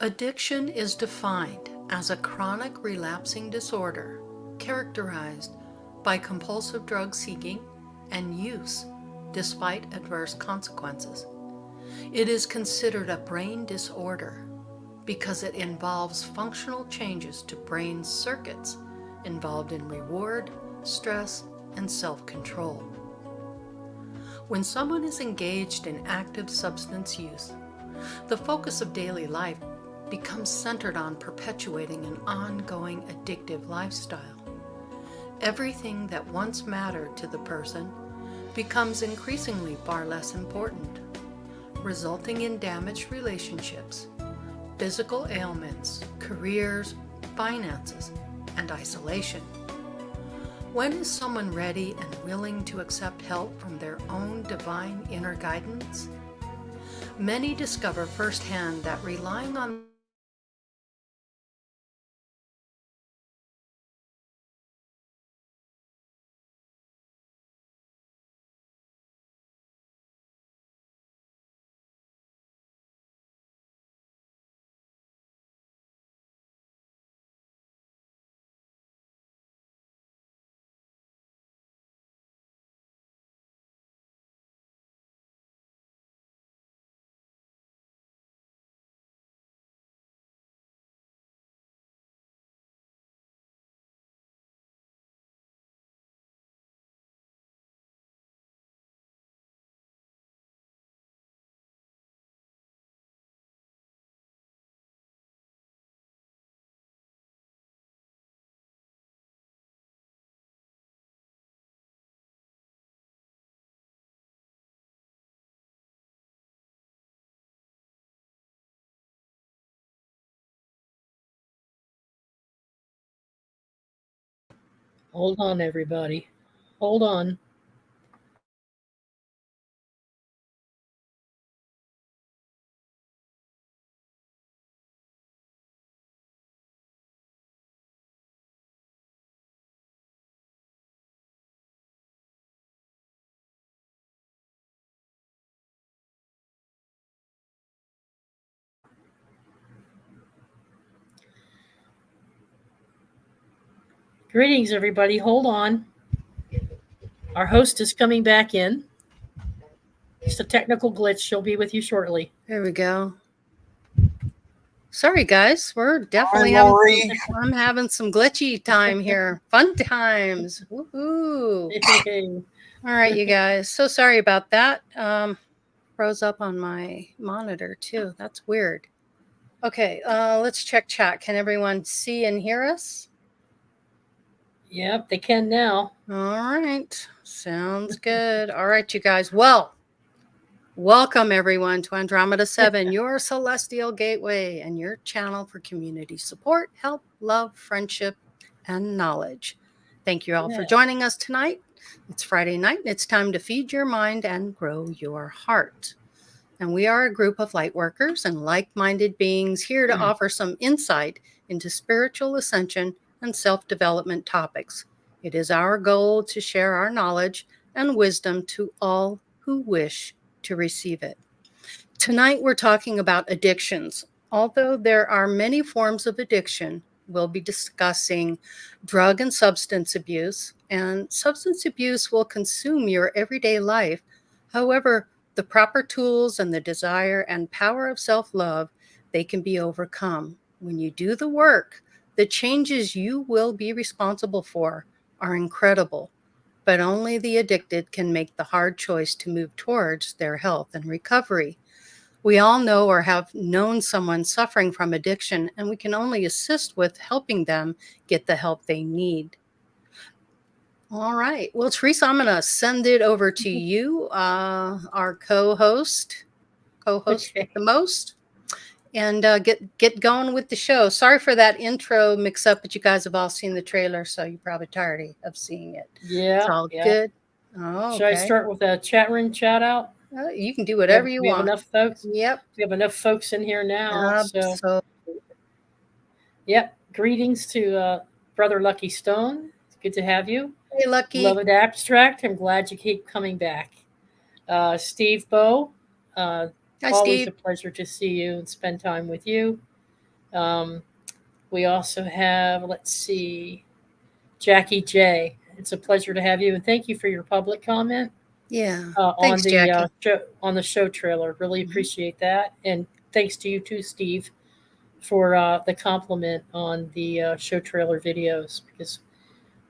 Addiction is defined as a chronic relapsing disorder characterized by compulsive drug seeking and use despite adverse consequences. It is considered a brain disorder because it involves functional changes to brain circuits involved in reward, stress, and self-control. When someone is engaged in active substance use, the focus of daily life becomes centered on perpetuating an ongoing addictive lifestyle. Everything that once mattered to the person becomes increasingly far less important, resulting in damaged relationships, physical ailments, careers, finances, and isolation. When is someone ready and willing to accept help from their own divine inner guidance? Many discover firsthand that relying on Hold on, everybody. Hold on. Greetings, everybody. Hold on. Our host is coming back in. Just a technical glitch. She'll be with you shortly. There we go. Sorry, guys. We're definitely I'm having some glitchy time here. Fun times. Woohoo. All right, you guys. So sorry about that. Froze up on my monitor, too. That's weird. Okay, let's check chat. Can everyone see and hear us? Yep, they can now. All right. Sounds good. All right, you guys. Well, welcome everyone to Andromeda 7, your celestial gateway and your channel for community support, help, love, friendship, and knowledge. Thank you all for joining us tonight. It's Friday night and it's time to feed your mind and grow your heart. And we are a group of light workers and like-minded beings here to offer some insight into spiritual ascension and self-development topics. It is our goal to share our knowledge and wisdom to all who wish to receive it. Tonight, we're talking about addictions. Although there are many forms of addiction, we'll be discussing drug and substance abuse, and substance abuse will consume your everyday life. However, the proper tools and the desire and power of self love, they can be overcome. When you do the work, the changes you will be responsible for are incredible, but only the addicted can make the hard choice to move towards their health and recovery. We all know or have known someone suffering from addiction, and we can only assist with helping them get the help they need. All right. Well, Teresa, I'm going to send it over to you, our co-host with Okay. the most, and get going with the show. Sorry for that intro mix-up, but you guys have all seen the trailer, so you're probably tired of seeing it. It's Yeah. all Yeah. good. Oh, Should I okay. start with a chat room shout out? You can do whatever you We have want. enough folks. Yep. We have enough folks in here now. So, So, yep. Greetings to Brother Lucky Stone. It's good to have you. hey, Lucky. Beloved Abstract. I'm glad you keep coming back. Steve Bow. Hi, Always Steve. a pleasure to see you and spend time with you. We also have, let's see, Jackie J. It's a pleasure to have you, and thank you for your public comment. Yeah. On Thanks, the Jackie. show trailer. Really Mhm. appreciate that, and thanks to you too, Steve, for the compliment on the show trailer videos, because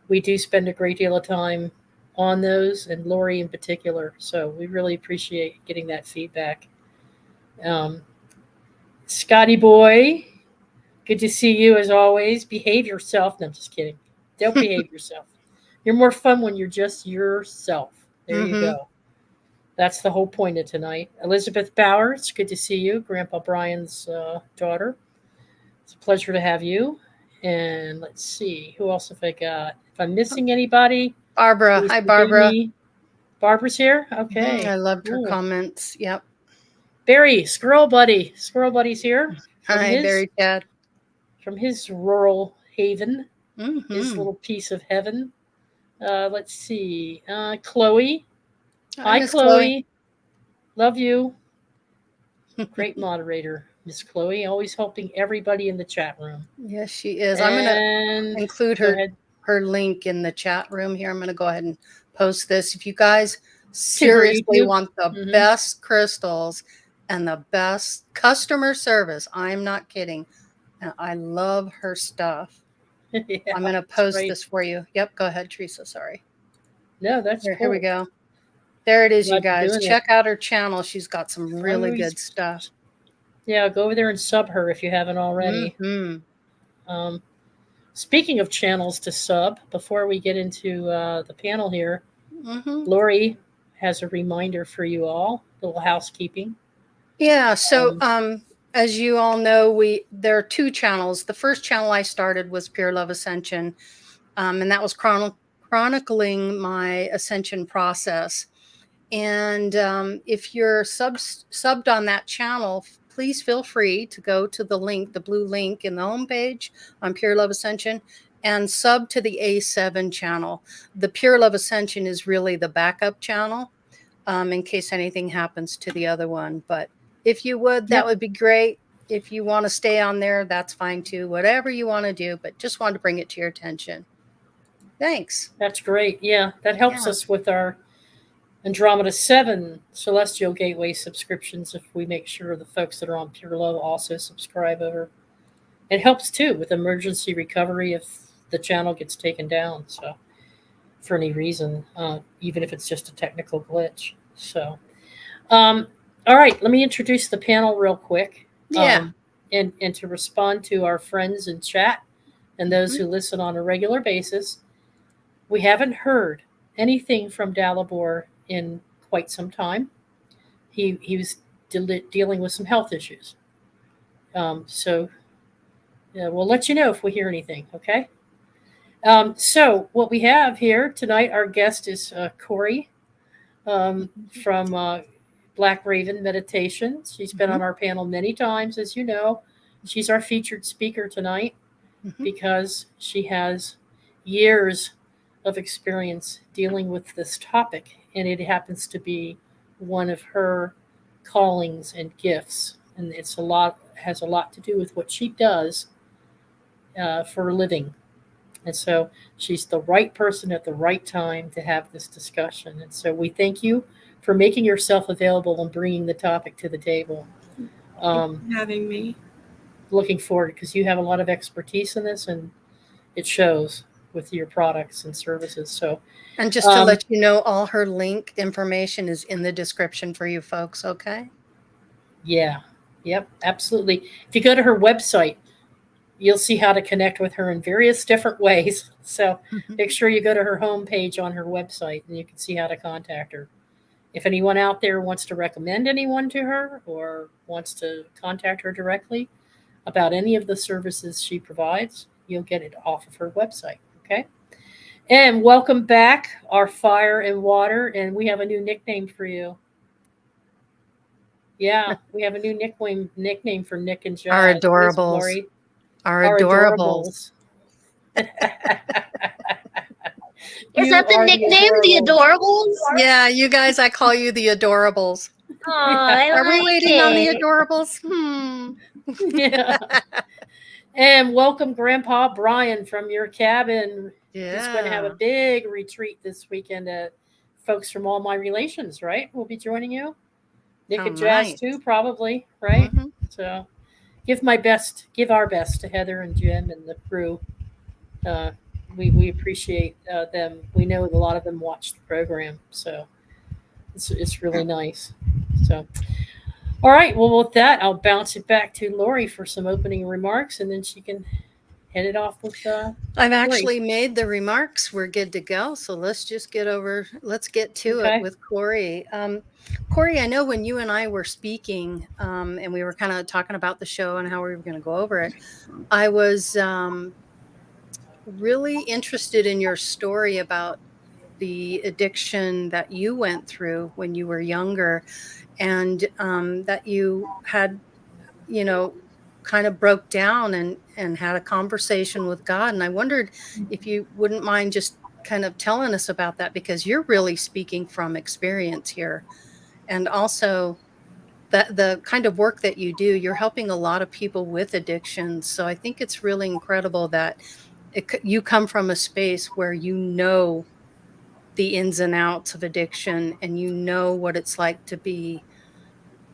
we do spend a great deal of time on those, and Laurie in particular. So we really appreciate getting that feedback. Um, Scotty boy, good to see you as always. Behave yourself. No, I'm just kidding. Don't behave yourself. You're more fun when you're just yourself. There you Mm-hmm. go. That's the whole point of tonight. Elizabeth Bowers, good to see you. Grandpa Brian's daughter. It's a pleasure to have you. And let's see, who else have I got? If I'm missing anybody, Barbara. please Hi, forgive Barbara. me. Barbara's here? I Okay. loved her Cool. comments. Yep. Barry, Squirrel Buddy. Squirrel Buddy's here Hi, Barry Chad. from his rural haven, his Mm-hmm. little piece of heaven. Let's see. Chloe. Hi, Hi, Miss Chloe. Chloe. Love you. Great moderator, Miss Chloe, always helping everybody in the chat room. Yes, she is. I'm going to And include go ahead. her link in the chat room here. I'm going to go ahead and post this. If you guys To her seriously YouTube. want the Mm-hmm. best crystals and the best customer service, I'm not kidding. I love her stuff. Yeah, I'm going to post this for you. Yep. Go ahead, Teresa. Sorry. No, that's Here, cool. here we go. There it is, Glad you guys. you're doing Check out her channel. She's got some really Always- good stuff. Yeah, go over there and sub her if you haven't already. Mm-hmm. Speaking of channels to sub, before we get into the panel here, Mm-hmm. Laurie has a reminder for you all, a little housekeeping. Yeah, so as you all know, there are two channels. The first channel I started was Pure Love Ascension, and that was chronicling my ascension process. And if you're subbed on that channel, please feel free to go to the link, the blue link in the homepage on Pure Love Ascension, and sub to the A7 channel. The Pure Love Ascension is really the backup channel in case anything happens to the other one. But if you would, that would be great. If you want to stay on there, that's fine too. Whatever you want to do, but just wanted to bring it to your attention. Thanks. That's great. Yeah, that helps us with our Andromeda 7 Celestial Gateway subscriptions if we make sure the folks that are on Pure Love also subscribe over. It helps too with emergency recovery if the channel gets taken down. So, for any reason, even if it's just a technical glitch. So, all right, let me introduce the panel real quick. Yeah. And to respond to our friends in chat and those who listen on a regular basis, we haven't heard anything from Dalibor in quite some time. He was dealing with some health issues. So we'll let you know if we hear anything, okay? So what we have here tonight, our guest is Corey from Black Raven Meditation. She's been on our panel many times, as you know. She's our featured speaker tonight because she has years of experience dealing with this topic, and it happens to be one of her callings and gifts, and has a lot to do with what she does for a living. And so she's the right person at the right time to have this discussion. And so we thank you for making yourself available and bringing the topic to the table. Thanks for having me. Looking forward, because you have a lot of expertise in this, and it shows with your products and services. So, And just to let you know, all her link information is in the description for you folks, okay? yeah, yep, absolutely. If you go to her website, you'll see how to connect with her in various different ways. So make sure you go to her homepage on her website, and you can see how to contact her. If anyone out there wants to recommend anyone to her or wants to contact her directly about any of the services she provides, you'll get it off of her website. Okay. And welcome back, our fire and water. And we have a new nickname for you. Yeah, we have a new nickname for Nick and Jazz. Our adorables. Laurie. Our adorables. Is that the nickname, the adorables? Yeah, you guys, I call you the adorables. Oh, I Are we like waiting on the it. adorables? Yeah. And welcome Grandpa Brian from your cabin. Yeah. He's going to have a big retreat this weekend. Folks from All My Relations, right? Will be joining you. Nick and Jazz too, probably, right? Mm-hmm. So give our best to Heather and Jim and the crew. We appreciate them. We know a lot of them watch the program, so it's really nice. So, all right. Well, with that, I'll bounce it back to Laurie for some opening remarks, and then she can head it off with. I've actually made the remarks. We're good to go. So let's just let's get to it with Corey. Corey, I know when you and I were speaking, and we were kind of talking about the show and how we were going to go over it, I was really interested in your story about the addiction that you went through when you were younger, and that you had, kind of broke down and had a conversation with God. And I wondered if you wouldn't mind just kind of telling us about that, because you're really speaking from experience here. And also that the kind of work that you do, you're helping a lot of people with addictions. So I think it's really incredible that you come from a space where you know the ins and outs of addiction, and you know what it's like to be,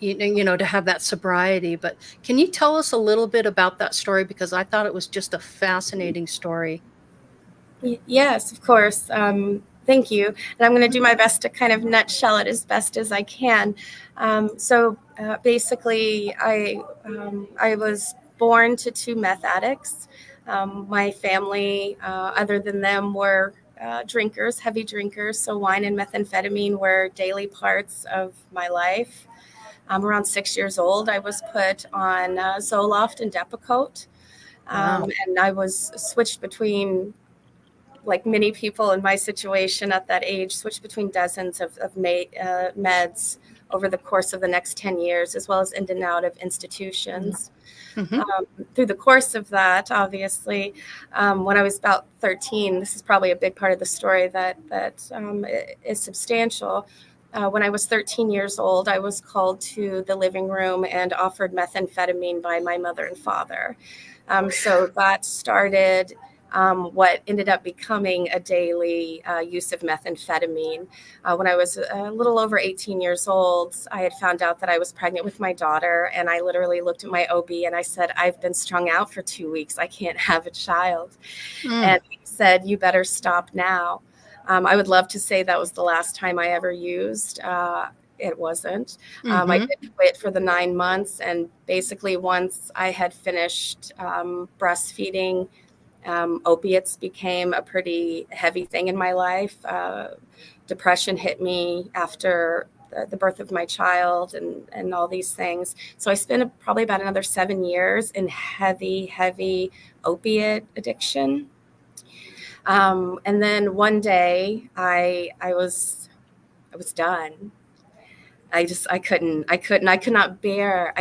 to have that sobriety. But can you tell us a little bit about that story? Because I thought it was just a fascinating story. Yes, of course. Thank you. And I'm going to do my best to kind of nutshell it as best as I can. Basically, I was born to two meth addicts. My family, other than them, were drinkers, heavy drinkers. So wine and methamphetamine were daily parts of my life. Around 6 years old, I was put on Zoloft and Depakote. Wow. And I was switched between, like many people in my situation at that age, switched between dozens of meds over the course of the next 10 years, as well as in and out of institutions. Mm-hmm. Through the course of that, obviously, when I was about 13, this is probably a big part of the story that is substantial. When I was 13 years old, I was called to the living room and offered methamphetamine by my mother and father. So that started what ended up becoming a daily use of methamphetamine. When I was a little over 18 years old, I had found out that I was pregnant with my daughter, and I literally looked at my OB and I said, "I've been strung out for 2 weeks. I can't have a child." And he said, "You better stop now." I would love to say that was the last time I ever used. It wasn't. I did quit for the 9 months. And basically, once I had finished breastfeeding, opiates became a pretty heavy thing in my life. Depression hit me after the birth of my child and all these things. So I spent probably about another 7 years in heavy opiate addiction. And then one day I was done. I could not bear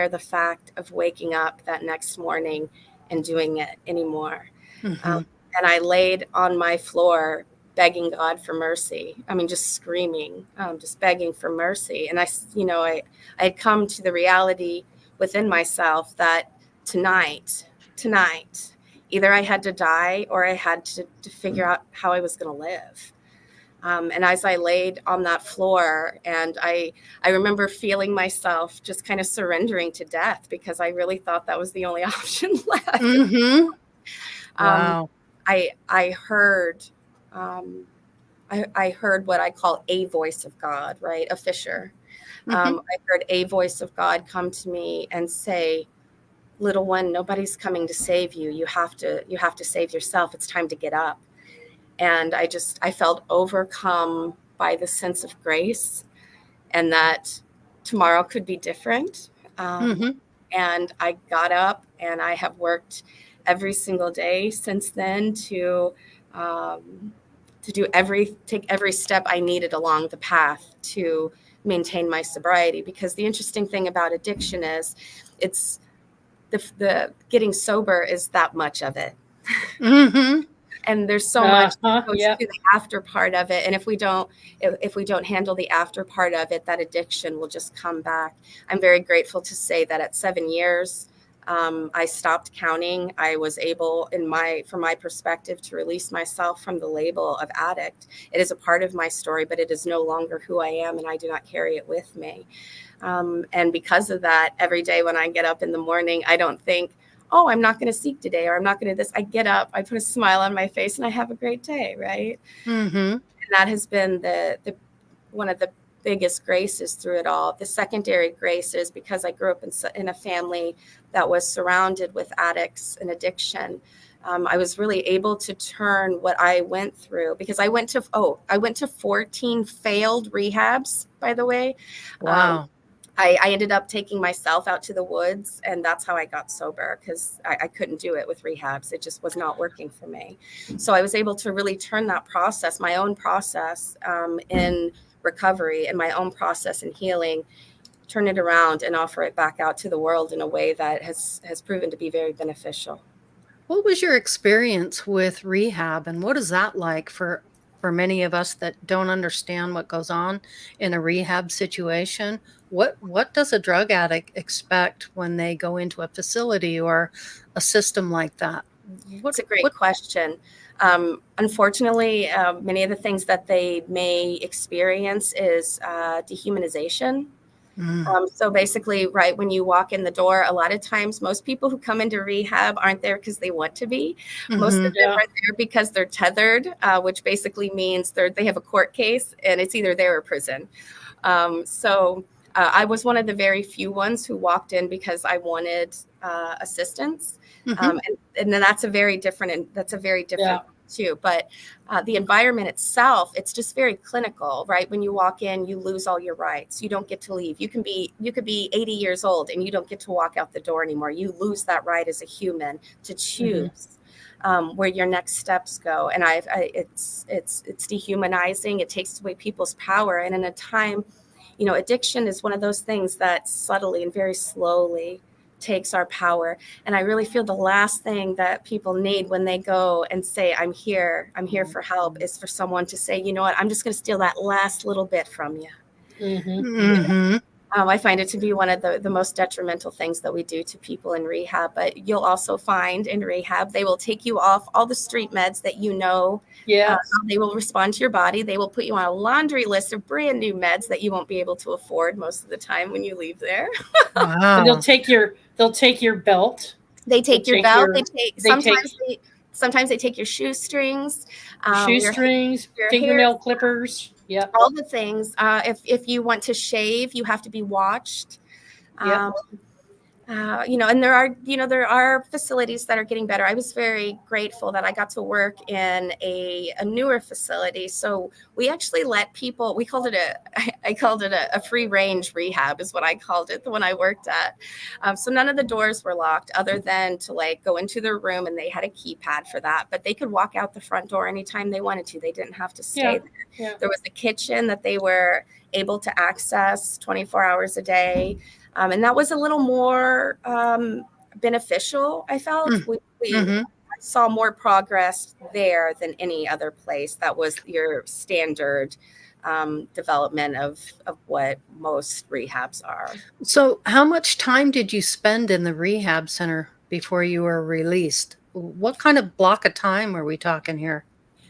the fact of waking up that next morning and doing it anymore. And I laid on my floor begging God for mercy. I mean, just screaming, just begging for mercy. And I had come to the reality within myself that tonight, either I had to die or I had to figure out how I was going to live. And as I laid on that floor, and I remember feeling myself just kind of surrendering to death, because I really thought that was the only option left. Mm-hmm. Wow. I heard, I heard what I call a voice of God, right? A fisher. Mm-hmm. I heard a voice of God come to me and say, "Little one, nobody's coming to save you. You have to save yourself. It's time to get up." And I felt overcome by the sense of grace, and that tomorrow could be different. Mm-hmm. And I got up, and I have worked every single day since then to take every step I needed along the path to maintain my sobriety. Because the interesting thing about addiction is it's the getting sober is that much of it. Mm-hmm. And there's so much that goes Yeah. to the after part of it. And if we don't handle the after part of it, that addiction will just come back. I'm very grateful to say that at 7 years, I stopped counting. I was able, from my perspective, to release myself from the label of addict. It is a part of my story, but it is no longer who I am, and I do not carry it with me. And because of that, every day when I get up in the morning, I don't think, "Oh, I'm not going to seek today," or "I'm not going to this." I get up, I put a smile on my face, and I have a great day, right? Mm-hmm. And that has been the one of the biggest graces through it all. The secondary grace is because I grew up in a family that was surrounded with addicts and addiction. I was really able to turn what I went through, because I went to 14 failed rehabs, by the way. Wow. I ended up taking myself out to the woods, and that's how I got sober, because I couldn't do it with rehabs. It just was not working for me. So I was able to really turn that process, my own process in recovery and my own process in healing, turn it around and offer it back out to the world in a way that has proven to be very beneficial. What was your experience with rehab, and what is that like for many of us that don't understand what goes on in a rehab situation? What does a drug addict expect when they go into a facility or a system like that? It's a great question. Unfortunately, many of the things that they may experience is dehumanization. Mm, So basically, right when you walk in the door, a lot of times, most people who come into rehab aren't there because they want to be. Most of mhm, them are there because they're tethered, which basically means they have a court case, and it's either there or prison. So I was one of the very few ones who walked in because I wanted assistance, mhm, and then that's a very different too. But the environment itself, it's just very clinical, right? When you walk in, you lose all your rights. You don't get to leave. You could be 80 years old and you don't get to walk out the door anymore. You lose that right as a human to choose where your next steps go. And it's dehumanizing. It takes away people's power. And in a time, addiction is one of those things that subtly and very slowly takes our power. And I really feel the last thing that people need when they go and say, I'm here for help, is for someone to say, "You know what, I'm just going to steal that last little bit from you." mhm. I find it to be one of the most detrimental things that we do to people in rehab. But you'll also find in rehab, they will take you off all the street meds that Yeah. they will respond to your body. They will put you on a laundry list of brand new meds that you won't be able to afford most of the time when you leave there. And they'll Wow. take your belt. They take your take belt. your- They take they take sometimes they take your shoestrings, your shoestrings, hair, fingernail clippers. Yep. all the things. If you want to shave, you have to be watched. Yep. Um, and there are facilities that are getting better. I was very grateful that I got to work in a newer facility. So we actually let people, I called it a free range rehab is what I called it, the one I worked at. So none of the doors were locked other than to go into their room, and they had a keypad for that, but they could walk out the front door anytime they wanted to. They didn't have to stay there. Yeah. There was a kitchen that they were able to access 24 hours a day. And that was a little more beneficial, I felt. Mhm. I saw more progress there than any other place. That was your standard development of what most rehabs are. So, how much time did you spend in the rehab center before you were released? What kind of block of time are we talking here?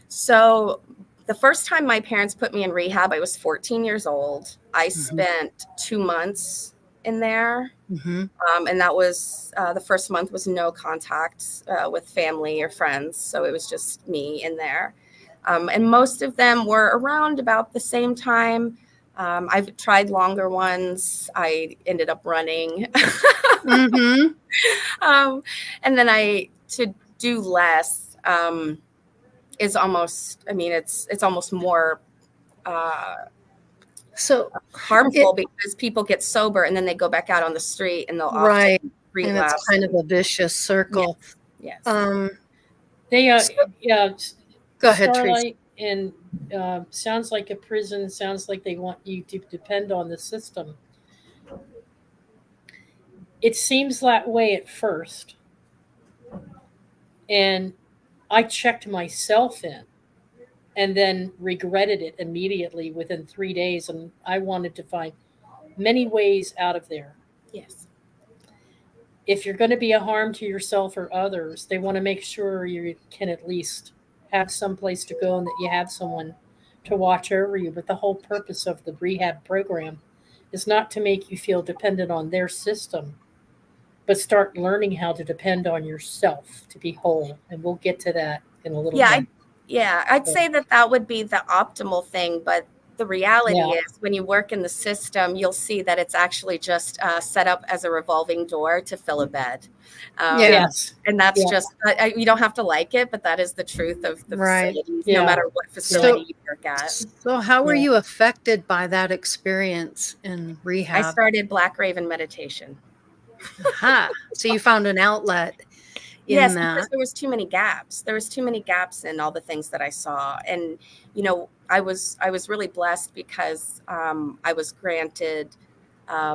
So the first time my parents put me in rehab, I was 14 years old. I Mhm. spent 2 months in there. Mhm. And that was the first month was no contact with family or friends. So it was just me in there. And most of them were around about the same time. I've tried longer ones. I ended up running. Mhm. And then to do less is almost, I mean, it's almost more So, harmful it because people get sober and then they go back out on the street and they'll right, often and it's relapse. kind of a vicious circle. Yes, yes. They, So yeah, go ahead, Teresa. Starlight, and sounds like a prison. Sounds like they want you to depend on the system. It seems that way at first, and I checked myself in, and then regretted it immediately within 3 days, and I wanted to find many ways out of there. Yes. If you're going to be a harm to yourself or others, they want to make sure you can at least have some place to go and that you have someone to watch over you. But the whole purpose of the rehab program is not to make you feel dependent on their system, but start learning how to depend on yourself to be whole. And we'll get to that in a little Yeah, bit. I'd say that would be the optimal thing, but the reality Yeah. is when you work in the system, you'll see that it's actually just set up as a revolving door to fill a bed. Yeah. Yes. And that's Yeah. just, you don't have to like it, but that is the truth of the Right. facilities, Yeah. no matter what facility you work at. So, how were Yeah. you affected by that experience in I rehab? started Black Raven meditation. Aha. So you found an outlet in Yes, that. because there was too many gaps. There was too many gaps in all the things that I saw. And, I was really blessed because I was granted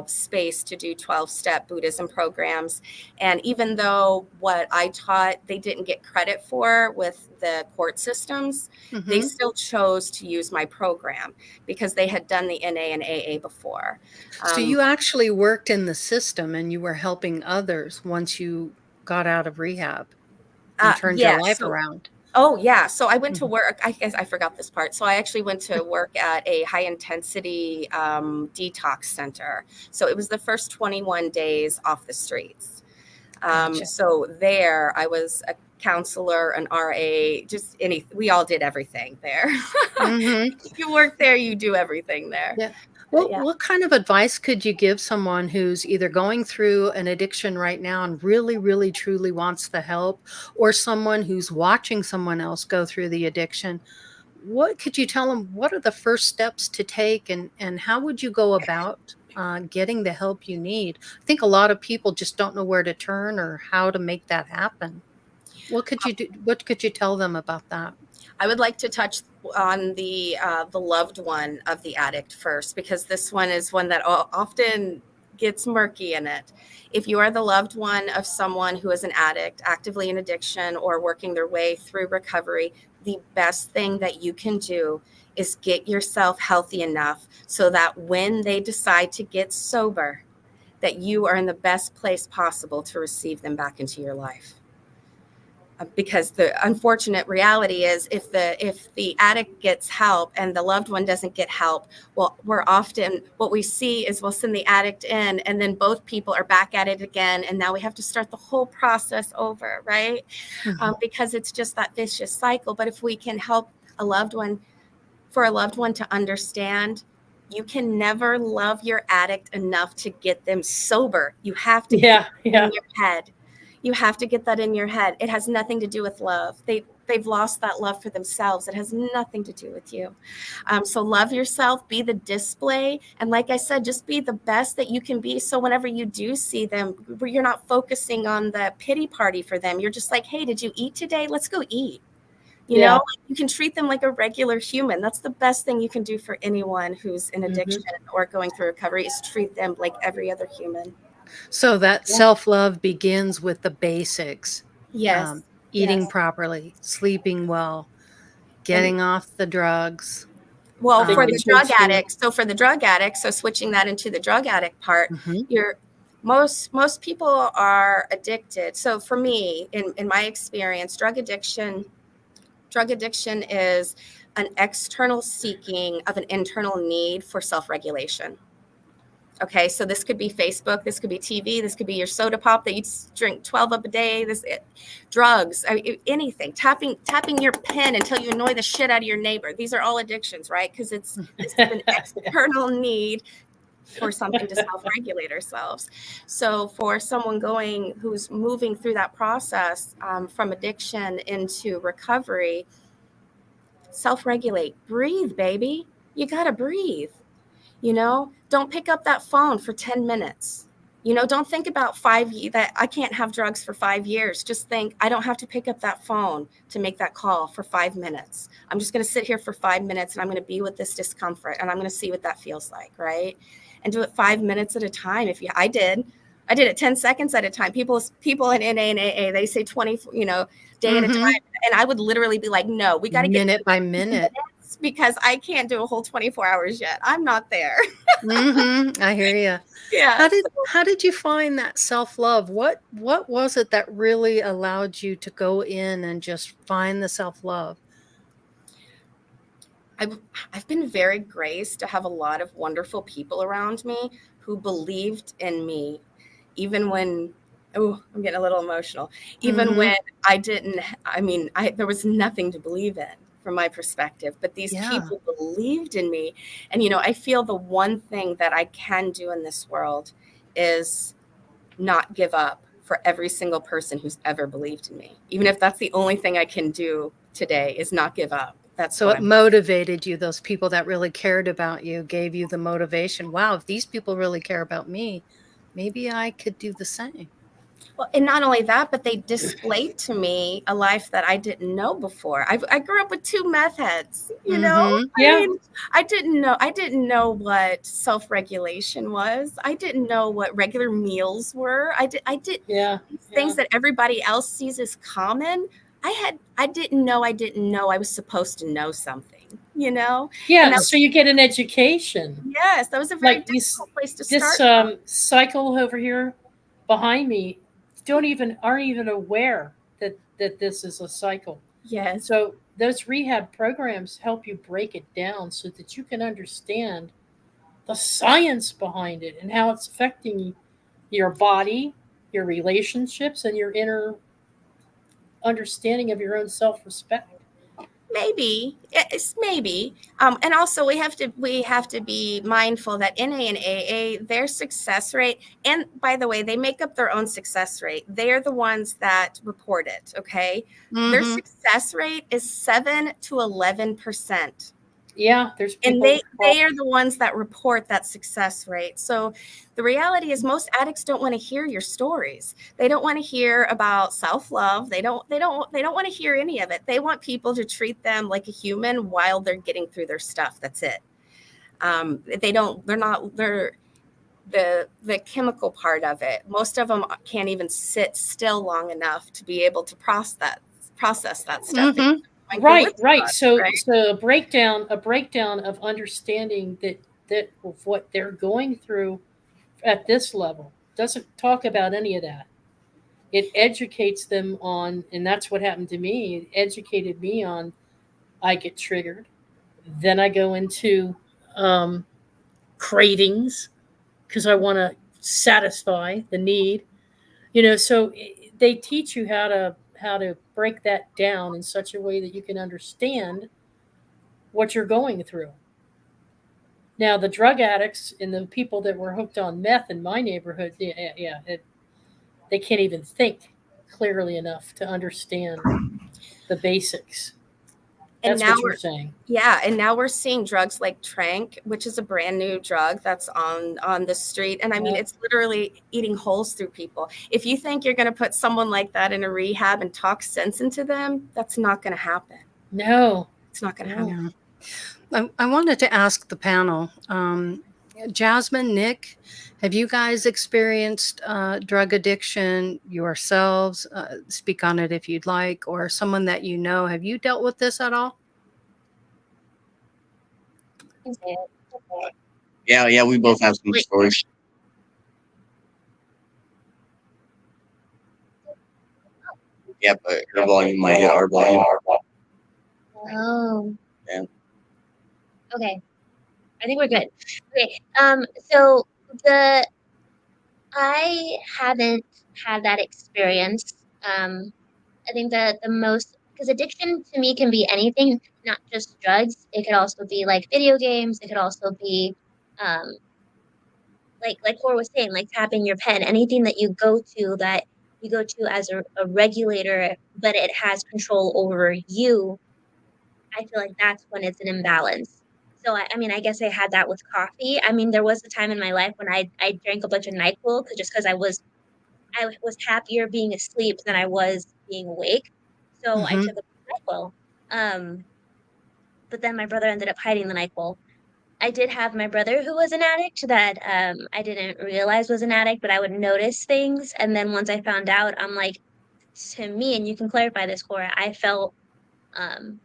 space to do 12-step Buddhism programs. And even though what I taught, they didn't get credit for with the court systems, they Mhm. still chose to use my program because they had done the NA and AA before. So you actually worked in the system and you were helping others once you got out of rehab and turned your Yeah. life around. Oh, yeah. So I went to Mhm. work. I guess I forgot this part. So I actually went to work at a high intensity detox center. So it was the first 21 days off the streets. Gotcha. So there I was a counselor, an RA, we all did everything there. Mhm. You work there, you do everything there. Yeah. Well, Yeah. what kind of advice could you give someone who's either going through an addiction right now and really, really, truly wants the help, or someone who's watching someone else go through the addiction? What could you tell them? What are the first steps to take, and how would you go about getting the help you need? I think a lot of people just don't know where to turn or how to make that happen. What could you do? What could you tell them about that? I would like to touch on the loved one of the addict first, because this one is one that often gets murky in it. If you are the loved one of someone who is an addict, actively in addiction, or working their way through recovery, the best thing that you can do is get yourself healthy enough so that when they decide to get sober, that you are in the best place possible to receive them back into your life. Because the unfortunate reality is if the addict gets help and the loved one doesn't get help, well, what we see is we'll send the addict in and then both people are back at it again, and now we have to start the whole process over, right? Because it's just that vicious cycle. But if we can help a loved one to understand, you can never love your addict enough to get them sober. You have to get it in your head. You have to get that in your head. It has nothing to do with love. They've lost that love for themselves. It has nothing to do with you. So love yourself, be the display. And like I said, just be the best that you can be. So whenever you do see them, you're not focusing on the pity party for them. You're just like, hey, did you eat today? Let's go eat. You know, you can treat them like a regular human. That's the best thing you can do for anyone who's in addiction or going through recovery, is treat them like every other human. So that self-love begins with the basics. Yes. eating Yes. properly, sleeping well, getting off the drugs. Well, for the Thinking drug too. addicts, so switching that into the drug addict part, most people are addicted. So for me, in my experience, drug addiction is an external seeking of an internal need for self-regulation. Okay, so this could be Facebook, this could be TV, this could be your soda pop that you drink 12 of a day, drugs, anything, tapping your pen until you annoy the shit out of your neighbor. These are all addictions, right? Because this is an external need for something to self-regulate ourselves. So for someone who's moving through that process from addiction into recovery, self-regulate, breathe, baby. You got to breathe. Don't pick up that phone for 10 minutes. Don't think about that I can't have drugs for 5 years. Just think, I don't have to pick up that phone to make that call for 5 minutes. I'm just going to sit here for 5 minutes and I'm going to be with this discomfort and I'm going to see what that feels like, right? And do it 5 minutes at a time. I did it 10 seconds at a time. People in NA and AA, they say 20, day at a time. And I would literally be like, no, we got to get minute by minute. Because I can't do a whole 24 hours yet. I'm not there. I hear you. Yeah. How did you find that self-love? What was it that really allowed you to go in and just find the self-love? I've been very graced to have a lot of wonderful people around me who believed in me, even when, I'm getting a little emotional, even when there was nothing to believe in from my perspective, but these people believed in me. And, I feel the one thing that I can do in this world is not give up for every single person who's ever believed in me. Even if that's the only thing I can do today is not give up. So it motivated you. Those people that really cared about you gave you the motivation. Wow, if these people really care about me, maybe I could do the same. Well, and not only that, but they displayed to me a life that I didn't know before. I grew up with 2 meth heads, Yeah. I didn't know what self-regulation was. I didn't know what regular meals were. I did things that everybody else sees as common. I didn't know I was supposed to know something, Yeah, so you get an education. Yes, that was a very difficult place to start. This cycle over here behind me aren't even aware that this is a cycle. Yes. So those rehab programs help you break it down so that you can understand the science behind it and how it's affecting your body, your relationships, and your inner understanding of your own self-respect. Maybe. And also we have to be mindful that NA and AA, their success rate, and by the way, they make up their own success rate. They're the ones that report it. Okay. Their success rate is 7 to 11%. Yeah, there's people, and they are the ones that report that success rate. So the reality is most addicts don't want to hear your stories. They don't want to hear about self-love. They don't want to hear any of it. They want people to treat them like a human while they're getting through their stuff. That's it. The chemical part of it. Most of them can't even sit still long enough to be able to process that stuff. Right. So a breakdown of understanding that of what they're going through at this level doesn't talk about any of that. It educates them on, and that's what happened to me. It educated me on, I get triggered, then I go into cravings because I want to satisfy the need. So they teach you how to break that down in such a way that you can understand what you're going through. Now, the drug addicts and the people that were hooked on meth in my neighborhood, they can't even think clearly enough to understand the basics. That's what you're saying. Yeah, and now we're seeing drugs like Trank, which is a brand new drug that's on the street. And I mean, it's literally eating holes through people. If you think you're going to put someone like that in a rehab and talk sense into them, that's not going to happen. No. It's not going to happen. I wanted to ask the panel, Jasmine, Nick, have you guys experienced drug addiction yourselves? Speak on it if you'd like, or someone that you know. Have you dealt with this at all? Yeah, we both have some stories. Yeah, but her volume might hit our volume. Oh. Yeah. Okay. I think we're good. Okay. So I haven't had that experience. I think that the most, because addiction to me can be anything, not just drugs. It could also be like video games. It could also be, um, like Cora was saying, like tapping your pen. Anything that you go to as a regulator, but it has control over you. I feel like that's when it's an imbalance. So I mean, I guess I had that with coffee. I mean, there was a time in my life when I drank a bunch of NyQuil just because I was happier being asleep than I was being awake. So I took a NyQuil. Um, but then my brother ended up hiding the NyQuil. I did have my brother who was an addict that I didn't realize was an addict, but I would notice things. And then once I found out, I'm like, to me, and you can clarify this, Cora, I felt um,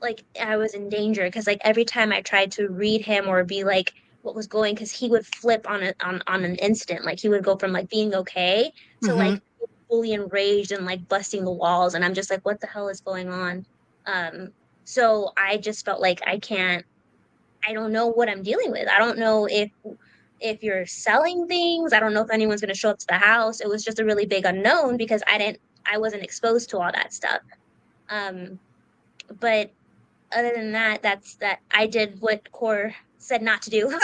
like I was in danger because like every time I tried to read him or be like what was going, because he would flip on an instant. Like he would go from like being okay to like fully enraged and like busting the walls, and I'm just like, what the hell is going on? Um, so I just felt like I don't know what I'm dealing with. I don't know if you're selling things. I don't know if anyone's going to show up to the house. It was just a really big unknown because I wasn't exposed to all that stuff. Um, but other than that, that's that I did what Core said not to do.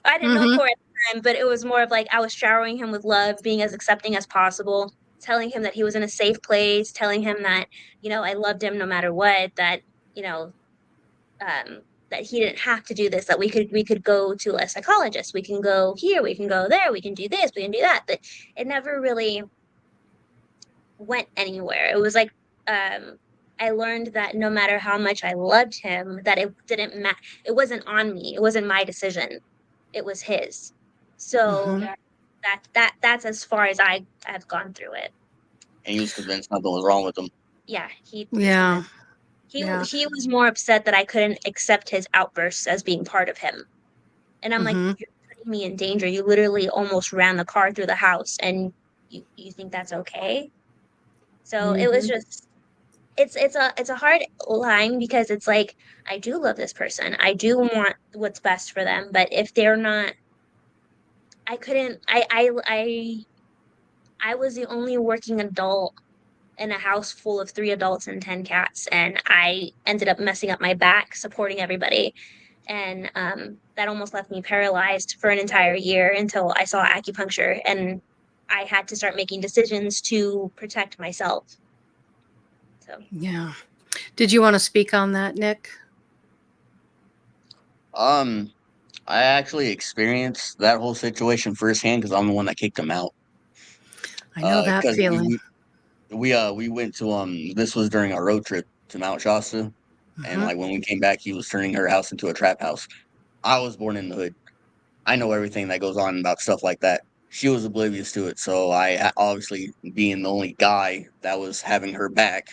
I didn't know Core at the time, but it was more of like I was showering him with love, being as accepting as possible, telling him that he was in a safe place, telling him that, I loved him no matter what, that, you know, that he didn't have to do this, that we could go to a psychologist, we can go here, we can go there, we can do this, we can do that. But it never really went anywhere. It was like I learned that no matter how much I loved him, that it didn't matter. It wasn't on me. It wasn't my decision. It was his. So that's as far as I have gone through it. And he was convinced nothing was wrong with him. Yeah, he Yeah. he was more upset that I couldn't accept his outbursts as being part of him. And I'm like, you're putting me in danger. You literally almost ran the car through the house, and you think that's okay? So it was just it's a hard line because it's like I do love this person. I do want what's best for them, but if they're not, I couldn't. I was the only working adult in a house full of 3 adults and 10 cats, and I ended up messing up my back supporting everybody, and that almost left me paralyzed for an entire year until I saw acupuncture, and I had to start making decisions to protect myself. So yeah. Did you want to speak on that, Nick? I actually experienced that whole situation firsthand because I'm the one that kicked him out. I know that Because feeling. we went to this was during our road trip to Mount Shasta, and like when we came back, he was turning her house into a trap house. I was born in the hood. I know everything that goes on about stuff like that. She was oblivious to it, so obviously being the only guy that was having her back,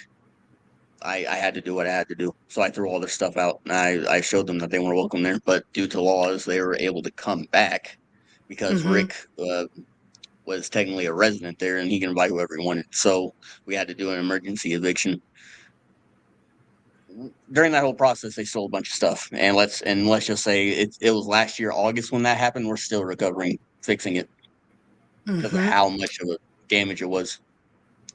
I had to do what I had to do. So I threw all their stuff out, and I showed them that they weren't welcome there. But due to laws, they were able to come back because Rick was technically a resident there, and he can invite whoever he wanted. So we had to do an emergency eviction. During that whole process, they stole a bunch of stuff, and let's just say it was last year August when that happened. We're still recovering, fixing it because of how much of a damage it was.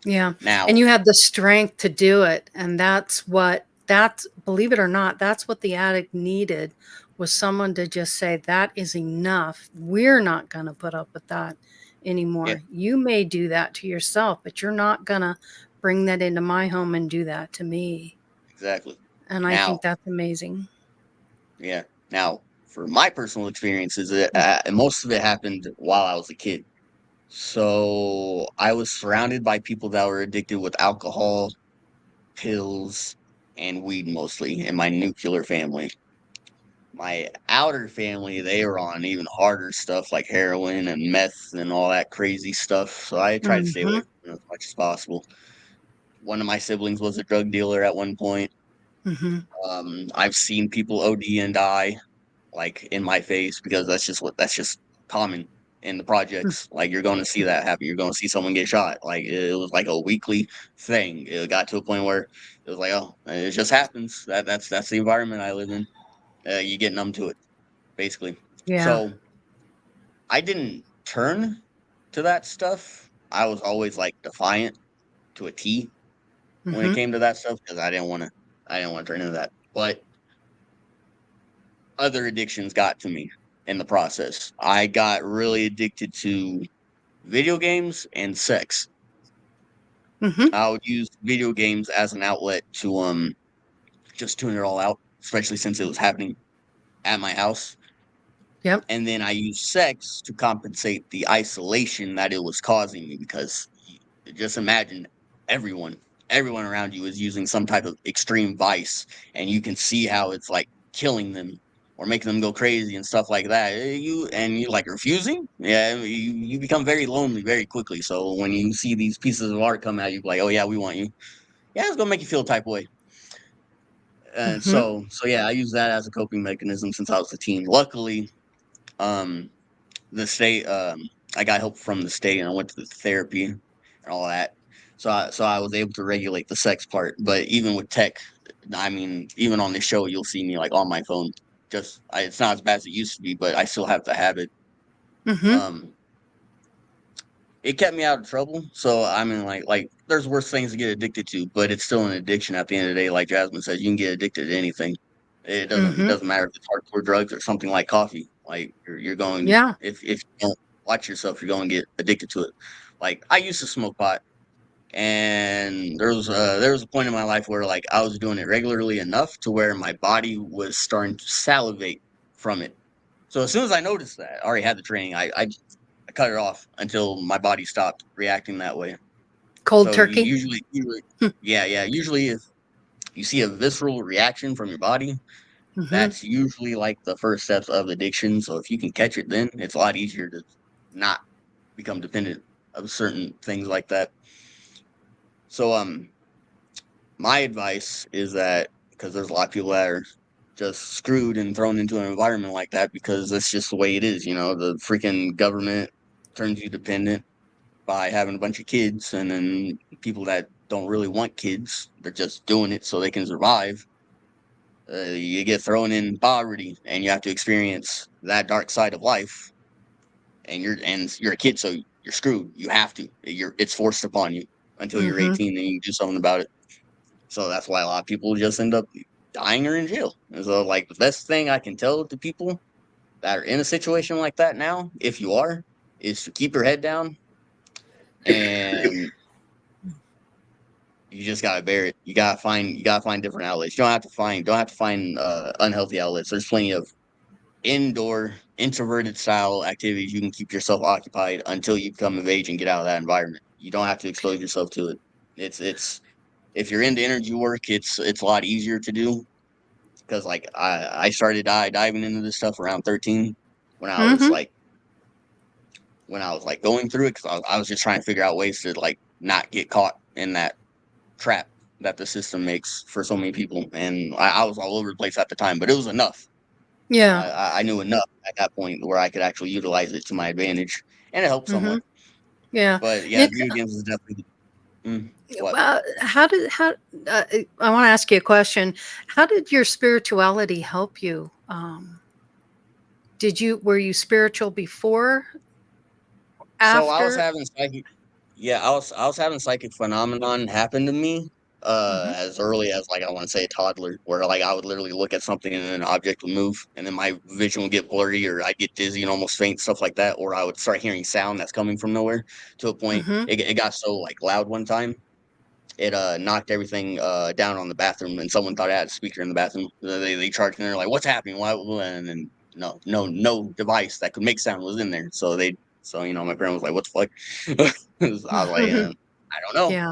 Yeah. Now, And you had the strength to do it. And believe it or not, that's what the addict needed, was someone to just say, that is enough. We're not going to put up with that anymore. yeah, You may do that to yourself, but you're not going to bring that into my home and do that to me. exactly. And I think that's amazing. Yeah. Now, for my personal experiences, most of it happened while I was a kid. So I was surrounded by people that were addicted with alcohol, pills, and weed mostly in my nuclear family. my outer family, they were on even harder stuff like heroin and meth and all that crazy stuff. So I tried to stay away from them as much as possible. One of my siblings was a drug dealer at one point. I've seen people OD and die, like in my face, because that's just common in the projects. Like you're going to see that happen. You're going to see someone get shot. Like it was like a weekly thing. It got to a point where it was like, oh, it just happens. That's the environment I live in. You get numb to it, basically. Yeah. So I didn't turn to that stuff. I was always like defiant to a T when it came to that stuff because I didn't want to turn into that. But other addictions got to me in the process. I got really addicted to video games and sex. I would use video games as an outlet to just tune it all out, especially since it was happening at my house. Yep. And then I used sex to compensate the isolation that it was causing me because just imagine everyone around you is using some type of extreme vice and you can see how it's like killing them or making them go crazy and stuff like that. You like refusing, yeah, you become very lonely very quickly. So when you see these pieces of art come out, you're like, oh yeah, we want you. Yeah, it's gonna make you feel a type of way. And so yeah, I use that as a coping mechanism since I was a teen. Luckily, um the state, I got help from the state and I went to the therapy and all that. So I was able to regulate the sex part. But even with tech, I mean, even on this show, you'll see me like on my phone. It's not as bad as it used to be, but I still have the habit. Um, it kept me out of trouble. So I mean, like there's worse things to get addicted to, but it's still an addiction at the end of the day. Like Jasmine says, you can get addicted to anything. It doesn't matter if it's hardcore drugs or something like coffee. Like you're going, Yeah. if you don't watch yourself, you're going to get addicted to it. Like I used to smoke pot, and there was a point in my life where like I was doing it regularly enough to where my body was starting to salivate from it. So as soon as I noticed that, I already had the training. I cut it off until my body stopped reacting that way. Cold So turkey. usually, yeah. Usually, if you see a visceral reaction from your body, that's usually like the first steps of addiction. So if you can catch it, then it's a lot easier to not become dependent of certain things like that. So my advice is that because there's a lot of people that are just screwed and thrown into an environment like that because that's just the way it is. The freaking government turns you dependent by having a bunch of kids, and then people that don't really want kids, they're just doing it so they can survive. You get thrown in poverty, and you have to experience that dark side of life. And you're a kid, so you're screwed. You have to. It's forced upon you until you're 18, and you can do something about it. So that's why a lot of people just end up dying or in jail. And so, like, the best thing I can tell to people that are in a situation like that now, if you are, is to keep your head down and you just gotta bear it. You gotta find different outlets. You don't have to find unhealthy outlets. There's plenty of indoor introverted style activities you can keep yourself occupied until you become of age and get out of that environment. You don't have to expose yourself to it. It's if you're into energy work, it's a lot easier to do because like I started diving into this stuff around 13 when I was like going through it because I was just trying to figure out ways to like not get caught in that trap that the system makes for so many people. And I was all over the place at the time, but it was enough. Yeah. I knew enough at that point where I could actually utilize it to my advantage, and it helped somewhat. Yeah. But yeah, Nick, video games is definitely what. how I want to ask you a question. How did your spirituality help you? Were you spiritual before, So I was after? having psychic. Yeah, I was having psychic phenomenon happen to me as early as like I want to say a toddler, where like I would literally look at something and an object would move, and then my vision would get blurry, or I'd get dizzy and almost faint, stuff like that, or I would start hearing sound that's coming from nowhere to a point. It got so like loud one time, it knocked everything down on the bathroom, and someone thought I had a speaker in the bathroom. They charged me, they're like, "What's happening? Why?" And then no device that could make sound was in there. So my parent was like, "What the fuck?" I was like, "I don't know. Yeah.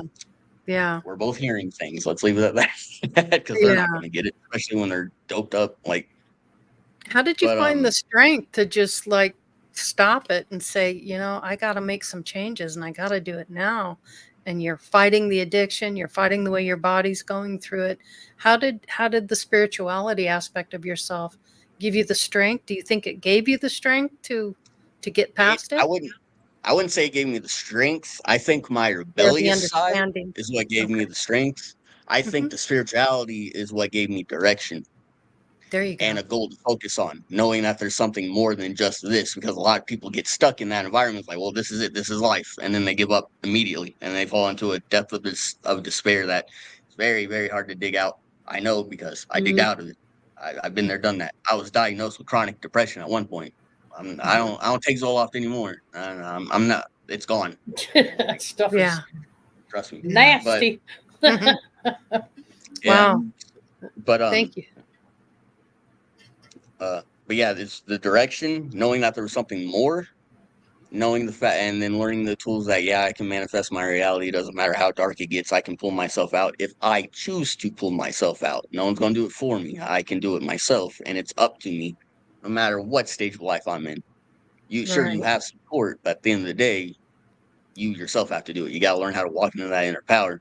Yeah. We're both hearing things. Let's leave it at that because they're not Yeah. going to get it, especially when they're doped up." Like, How did you But find the strength to just like stop it and say, you know, I got to make some changes and I got to do it now? And you're fighting the addiction, you're fighting the way your body's going through it. How did the spirituality aspect of yourself give you the strength? Do you think it gave you the strength to get past I it? wouldn't say it gave me the strength. I think my Or the rebellious side understanding? is what gave me Okay. the strength. I think Hmm. the spirituality is what gave me direction There you and go. a goal to focus on, knowing that there's something more than just this, because a lot of people get stuck in that environment. It's like, well, this is it, this is life, and then they give up immediately, and they fall into a depth of of despair that it's very, very hard to dig out. I know because I digged Mm. out of it. I've been there, done that. I was diagnosed with chronic depression at one point. Mhm. I don't take Zoloft anymore. I'm not. It's gone. Stuff Yeah. is Trust me. Yeah. But nasty. Hmm. yeah. Wow. But Thank you. but yeah, it's the direction, knowing that there was something more, knowing the fact, and then learning the tools that yeah, I can manifest my reality. It doesn't matter how dark it gets, I can pull myself out if I choose to pull myself out. No one's gonna do it for me. I can do it myself, and it's up to me, no matter what stage of life I'm in. You Right. have support, but at the end of the day, you yourself have to do it. You gotta learn how to walk into that inner power.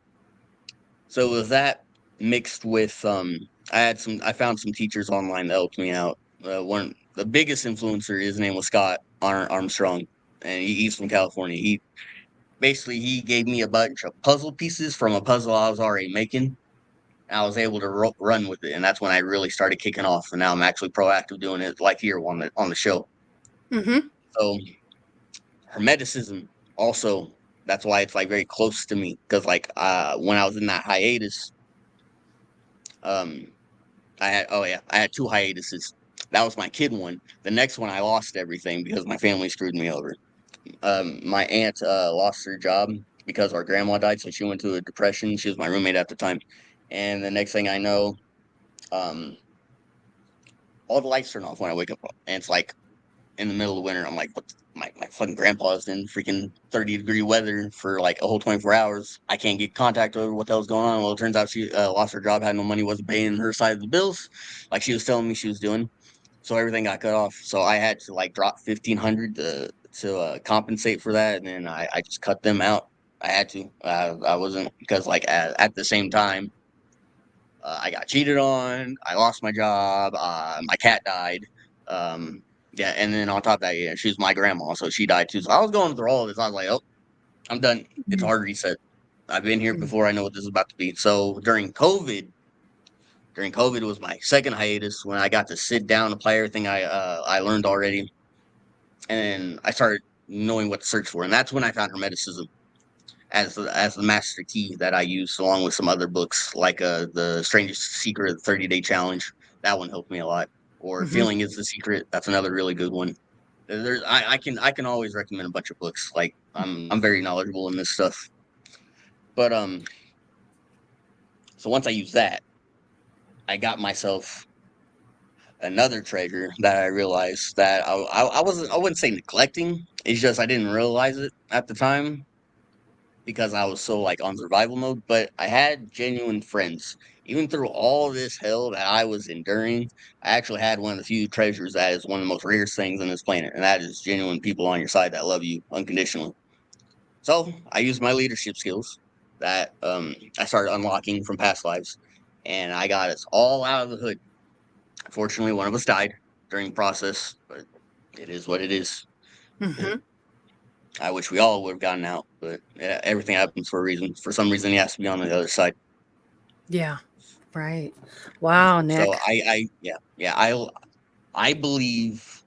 So with that mixed with I found some teachers online that helped me out. One the biggest influencer, his name was Scott Armstrong, and he's from California. He gave me a bunch of puzzle pieces from a puzzle I was already making. And I was able to run with it, and that's when I really started kicking off. And now I'm actually proactive doing it, like here on the show. Hmm. So Hermeticism also, that's why it's like very close to me, because like when I was in that hiatus, um I had two hiatuses. That was my kid one. The next one I lost everything because my family screwed me over. My aunt lost her job because our grandma died, so she went to a depression. She was my roommate at the time, and the next thing I know, um, all the lights turn off when I wake up, and it's like in the middle of winter. I'm like, what? My fucking grandpa's in freaking 30-degree weather for like a whole 24 hours. I can't get contact over what the hell's going on. Well, it turns out she lost her job, had no money, wasn't paying her side of the bills, like she was telling me she was doing. So everything got cut off. So I had to like drop 1,500 to compensate for that, and then I just cut them out. I had to. I wasn't because like at the same time, I got cheated on. I lost my job. My cat died. Um, yeah, and then on top of that, yeah, she was my grandma, so she died too. So I was going through all of this. I was like, oh, I'm done. It's a hard reset. I've been here before. I know what this is about to be. So during COVID was my second hiatus when I got to sit down, apply everything I learned already, and I started knowing what to search for, and that's when I found Hermeticism as the master key that I use, along with some other books like the Strangest Secret, the 30-Day Challenge. That one helped me a lot. Or Hmm. Feeling is the Secret. That's another really good one. I can always recommend a bunch of books. Like I'm very knowledgeable in this stuff. But so once I use that, I got myself another treasure that I realized that I wouldn't say neglecting. It's just I didn't realize it at the time because I was so like on survival mode. But I had genuine friends. Even through all this hell that I was enduring, I actually had one of the few treasures that is one of the most rarest things on this planet, and that is genuine people on your side that love you unconditionally. So I used my leadership skills that I started unlocking from past lives, and I got us all out of the hood. Unfortunately, one of us died during the process, but it is what it is. Hmm. I wish we all would have gotten out, but yeah, everything happens for a reason. For some reason, he has to be on the other side. Yeah. Right. Wow, So Nick. I believe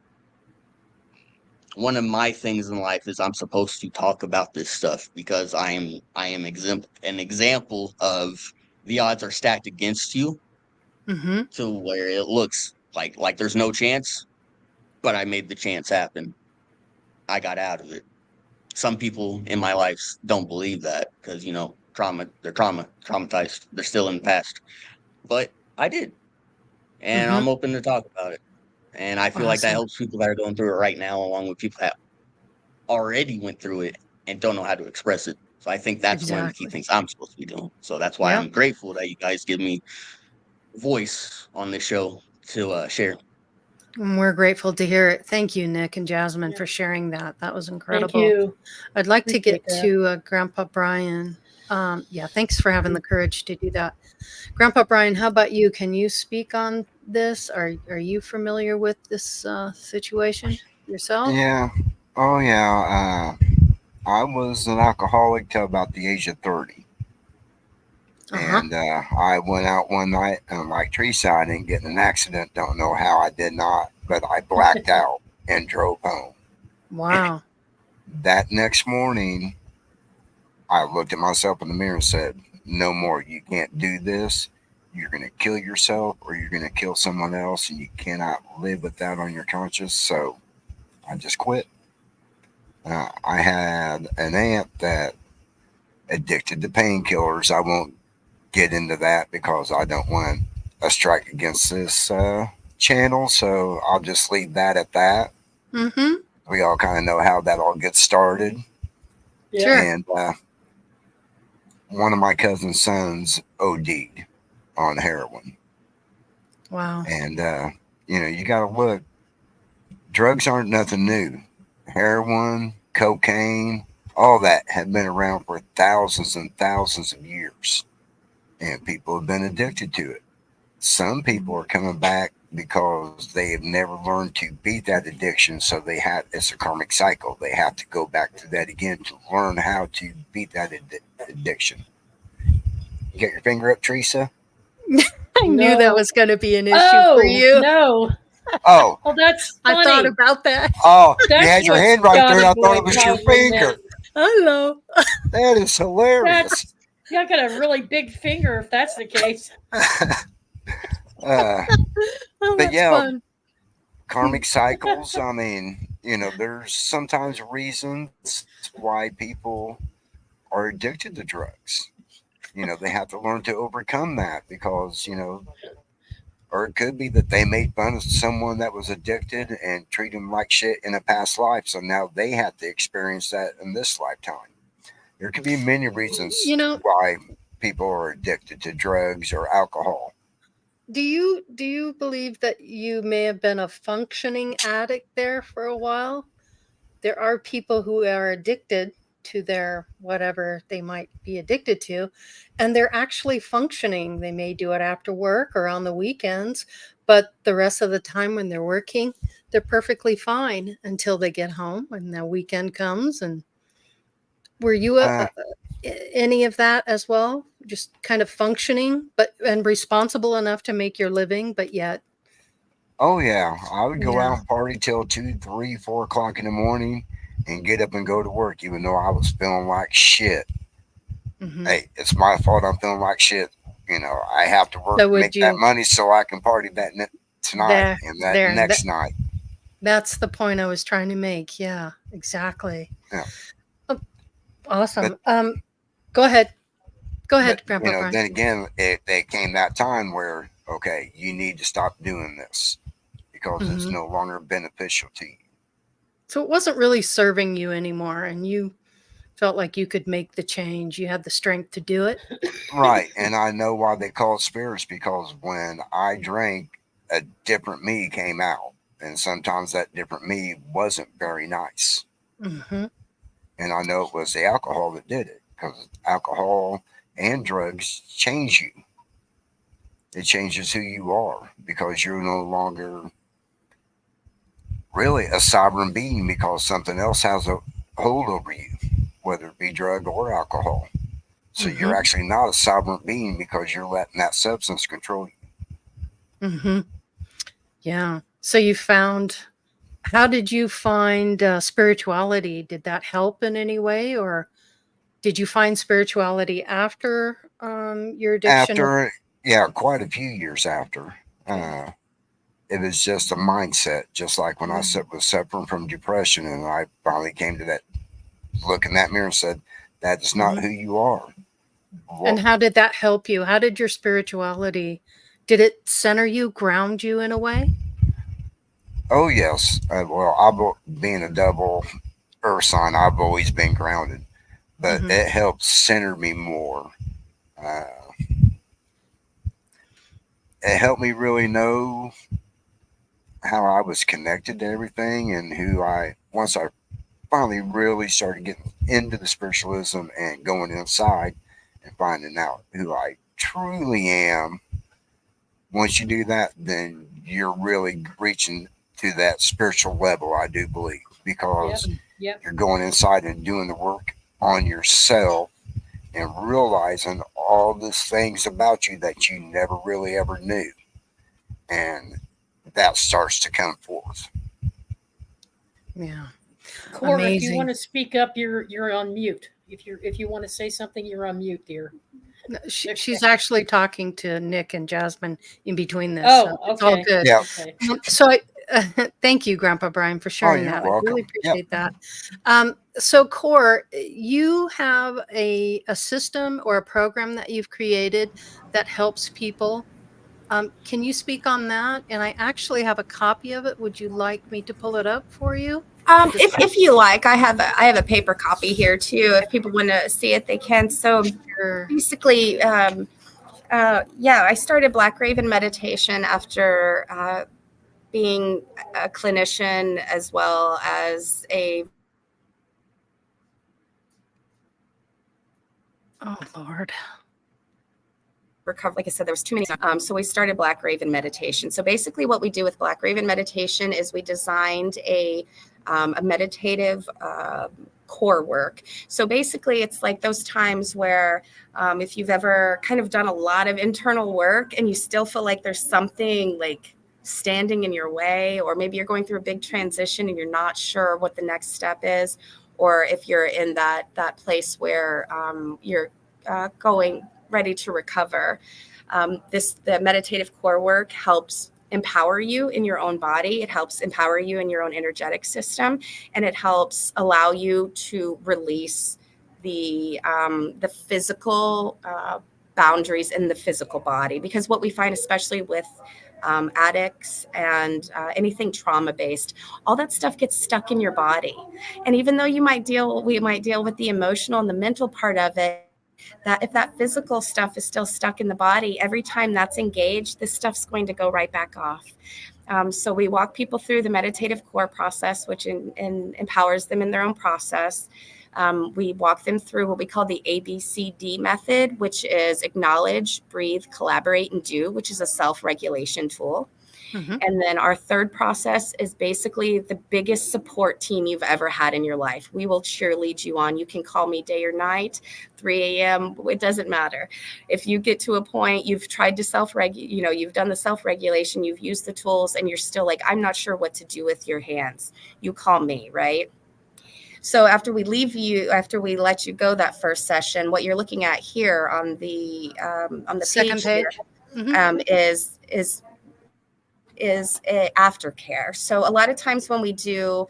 one of my things in life is I'm supposed to talk about this stuff because I am an example of the odds are stacked against you Hmm. to where it looks like there's no chance, but I made the chance happen. I got out of it. Some people in my life don't believe that because they're traumatized, they're still in the past, but I did, and Hmm. I'm open to talk about it, and I feel like that Awesome. helps people that are going through it right now, along with people that already went through it and don't know how to express it. So I think that's one of the key Exactly. things I'm supposed to be doing. So that's why Yep. I'm grateful that you guys give me voice on this show to share. And we're grateful to hear it. Thank you, Nick and Jasmine, for sharing that. That was Thank incredible. you. I'd like to Appreciate get that. to Grandpa Brian. Yeah, thanks for having the courage to do that. Grandpa Brian, how about you? Can you speak on this? Are you familiar with this situation yourself? Yeah. Oh, yeah. I was an alcoholic till about the age of 30. Uh-huh. And I went out one night, and like Teresa, I didn't get in an accident. Don't know how I did not, but I blacked out and drove home. Wow. That next morning, I looked at myself in the mirror and said, "No more. You can't do this. You're going to kill yourself or you're going to kill someone else, and you cannot live with that on your conscience." So I just quit. I had an aunt that addicted to painkillers. I won't get into that because I don't want a strike against this channel. So I'll just leave that at that. Mm-hmm. We all kind of know how that all gets started. Yeah. Sure. And one of my cousin's sons OD'd on heroin. Wow. And, you got to look, drugs aren't nothing new. Heroin, cocaine, all that have been around for thousands and thousands of years. And people have been addicted to it. Some people are coming back because they have never learned to beat that addiction. So it's a karmic cycle. They have to go back to that again to learn how to beat that addiction. You got your finger up, Teresa? I knew that No. was going to be an issue Oh, for you. no. Oh, Oh, that's I funny. thought about that. oh, you That's had your what hand right there, and I Scotty thought it Boy was your probably finger. meant. Hello. That is hilarious. That's, you got a really big finger if that's the case. uh, Oh, but that's yeah, fun. karmic cycles. I mean, there's sometimes reasons why people are addicted to drugs. They have to learn to overcome that because, or it could be that they made fun of someone that was addicted and treat them like shit in a past life. So now they have to experience that in this lifetime. There could be many reasons You know, why people are addicted to drugs or alcohol. do you believe that you may have been a functioning addict there for a while? There are people who are addicted to their whatever they might be addicted to, and they're actually functioning. They may do it after work or on the weekends, but the rest of the time when they're working, they're perfectly fine until they get home and the weekend comes. And were you Uh, any of that as well? Just kind of functioning, but and responsible enough to make your living, but yet, oh yeah, I would go yeah. out and party till 2, 3, 4 o'clock in the morning and get up and go to work, even though I was feeling like shit. Hmm. Hey, it's my fault I'm feeling like shit. I have to work So to would make that you money so I can party tonight there, and that there, next night. that's the point I was trying to make. Yeah, exactly. Yeah. Oh, But awesome. Go ahead. Go but ahead, Grandpa Brian. then again, it came that time where okay, you need to stop doing this because it's Hmm. no longer beneficial to you. So it wasn't really serving you anymore, and you felt like you could make the change. You had the strength to do it. Right, and I know why they call it spirits because when I drank, a different me came out, and sometimes that different me wasn't very nice. Hmm. And I know it was the alcohol that did it because alcohol and drugs change you. It changes who you are because you're no longer really a sovereign being because something else has a hold over you, whether it be drug or alcohol. So Hmm. you're actually not a sovereign being because you're letting that substance control you. Hmm. Yeah. So you found. How did you find spirituality? Did that help in any way, or did you find spirituality after your addiction? After, yeah, quite a few years after, Okay. uh, it was just a mindset, just like when I was suffering from depression and I finally came to that look in that mirror and said, that is not Mhm. who you are. And Well, how did that help you? How did your spirituality, did it center you, ground you in a way? oh, yes. Well, being a double earth sign, I've always been grounded, but Hmm. it helped center me more. Uh, it helped me really know how I was connected to everything, and once I finally really started getting into the spiritualism and going inside and finding out who I truly am. Once you do that, then you're really reaching to that spiritual level, I do believe, Yep. because Yep. you're going inside and doing the work on yourself and realizing all these things about you that you never really ever knew. And that starts to come forth. Yeah. Cora, if you want Amazing. to speak up, you're on mute. If you want to say something, you're on mute, dear. She's actually talking to Nick and Jasmine in between this, Oh, so it's all okay. good. Yeah. Okay. So thank you, Grandpa Brian, for Oh, sharing you're that. I really welcome. Yep. appreciate that. So, Core, you have a system or a program that you've created that helps people. Can you speak on that? And I actually have a copy of it. Would you like me to pull it up for you? If you like, I have a paper copy here too. If people want to see it, they can. So Sure. basically, yeah, I started Black Raven meditation after being a clinician as well as a Oh, Lord. recover. Like I said, there was too many. So we started Black Raven meditation. So basically, what we do with Black Raven meditation is we designed a meditative core work. So basically, it's like those times where if you've ever kind of done a lot of internal work and you still feel like there's something like standing in your way, or maybe you're going through a big transition and you're not sure what the next step is, or if you're in that place where you're going ready to recover. The meditative core work helps empower you in your own body. It helps empower you in your own energetic system, and it helps allow you to release the physical boundaries in the physical body. Because what we find, especially with addicts and anything trauma based, all that stuff gets stuck in your body. And even though we might deal with the emotional and the mental part of it, that if that physical stuff is still stuck in the body, every time that's engaged, this stuff's going to go right back off. So we walk people through the meditative core process, which empowers them in their own process. We walk them through what we call the ABCD method, which is acknowledge, breathe, collaborate, and do, which is a self-regulation tool. Mm-hmm. And then our third process is basically the biggest support team you've ever had in your life. We will cheerlead you on. You can call me day or night, 3 a.m. It doesn't matter. If you get to a point, you've tried to you've done the self-regulation, you've used the tools, and you're still like, I'm not sure what to do with your hands. You call me, right? So after we let you go that first session, what you're looking at here on the Second page here, Mm-hmm. is aftercare. So a lot of times when we do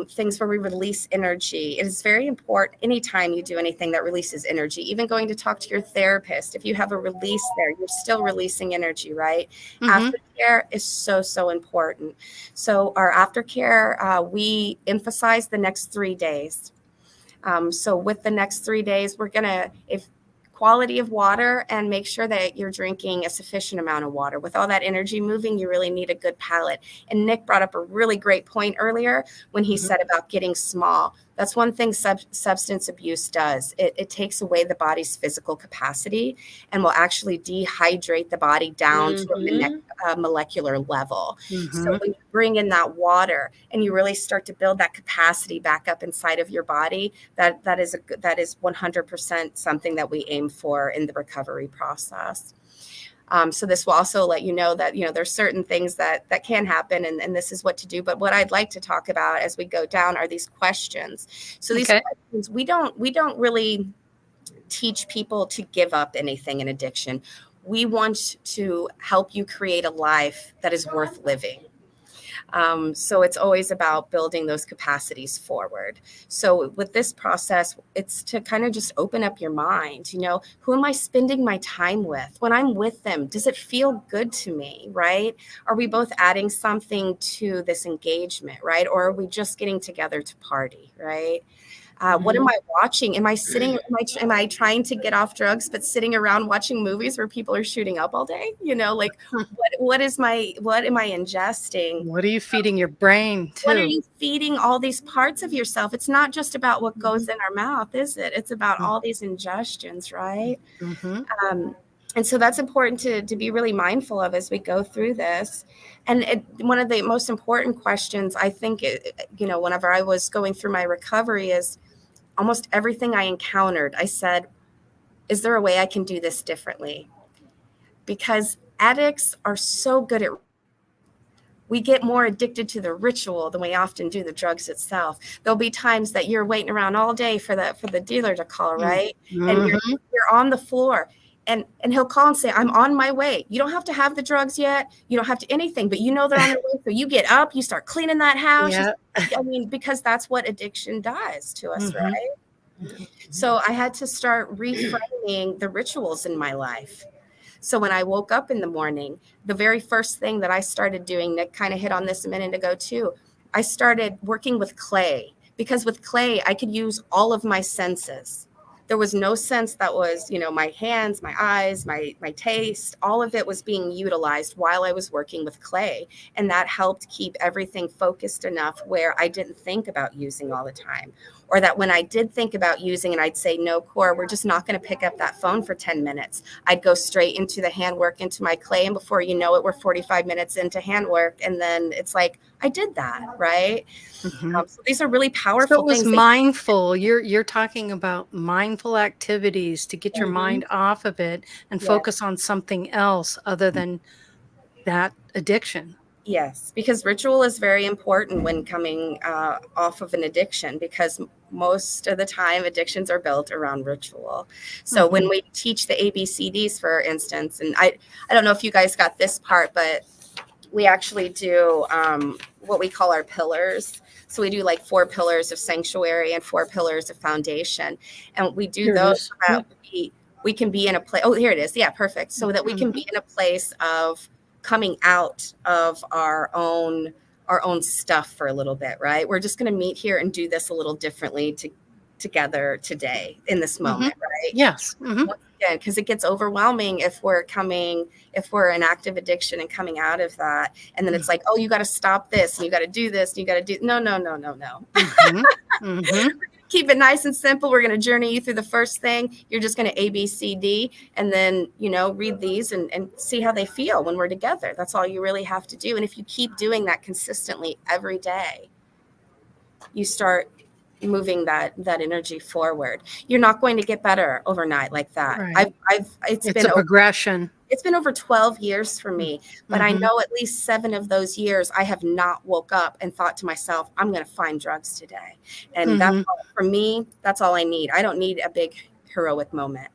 things where we release energy, it is very important anytime you do anything that releases energy, even going to talk to your therapist. If you have a release there, you're still releasing energy, right? Mm-hmm. Aftercare is so important. So our aftercare, we emphasize the next 3 days. So with the next 3 days, we're going to, if quality of water, and make sure that you're drinking a sufficient amount of water. With all that energy moving, you really need a good palate. And Nick brought up a really great point earlier when he said about getting small. That's one thing substance abuse does. It takes away the body's physical capacity and will actually dehydrate the body down to a molecular level. Mm-hmm. So when you bring in that water and you really start to build that capacity back up inside of your body, that is 100% something that we aim for in the recovery process. So this will also let you know that, there's certain things that can happen, and this is what to do. But what I'd like to talk about as we go down are these questions. So these questions, we don't really teach people to give up anything in addiction. We want to help you create a life that is worth living. So it's always about building those capacities forward. So with this process, it's to kind of just open up your mind. Who am I spending my time with? When I'm with them, does it feel good to me, right? Are we both adding something to this engagement, right? Or are we just getting together to party, right? What am I watching? Am I sitting? Am I trying to get off drugs, but sitting around watching movies where people are shooting up all day? Like what am I ingesting? What are you feeding your brain too? What are you feeding all these parts of yourself? It's not just about what goes in our mouth, is it? It's about all these ingestions, right? And so that's important to be really mindful of as we go through this. And one of the most important questions, I think, whenever I was going through my recovery is almost everything I encountered, I said, is there a way I can do this differently? Because addicts are so good at, we get more addicted to the ritual than we often do the drugs itself. There'll be times that you're waiting around all day for the dealer to call, right? And you're on the floor. And he'll call and say, I'm on my way. You don't have to have the drugs yet. You don't have to anything, but they're on their way. So you get up, you start cleaning that house. Yeah. Because that's what addiction does to us, right? So I had to start reframing the rituals in my life. So when I woke up in the morning, the very first thing that I started doing, Nick kind of hit on this a minute ago too, I started working with clay, because with clay, I could use all of my senses. There was no sense that was, my hands, my eyes, my taste, all of it was being utilized while I was working with clay. And that helped keep everything focused enough where I didn't think about using all the time. Or that when I did think about using, and I'd say, no, Core, we're just not going to pick up that phone for 10 minutes. I'd go straight into the handwork, into my clay. And before you know it, we're 45 minutes into handwork. And then it's like, I did that, right? So these are really powerful So it was things. mindful. You're talking about mindful activities to get your mind off of it and focus on something else other than that addiction. Yes, because ritual is very important when coming off of an addiction, because most of the time addictions are built around ritual. So when we teach the ABCDs, for instance, and I don't know if you guys got this part, but we actually do what we call our pillars. So we do like 4 pillars of sanctuary and 4 pillars of foundation. And we do those so that we can be in a place. Oh, here it is. Yeah, perfect. So that we can be in a place of coming out of our own stuff for a little bit, right? We're just going to meet here and do this a little differently together today in this moment, right? Yes. Because it gets overwhelming if we're in active addiction and coming out of that. And then it's like, oh, you got to stop this and you got to do this and you got to do. No. Keep it nice and simple. We're going to journey you through the first thing. You're just going to A, B, C, D, and then, read these and see how they feel when we're together. That's all you really have to do. And if you keep doing that consistently every day, you start moving that energy forward. You're not going to get better overnight like that. Right. It's been a progression. It's been over 12 years for me, but I know at least 7 of those years I have not woke up and thought to myself, I'm going to find drugs today. And that's all, for me, that's all I need. I don't need a big heroic moment.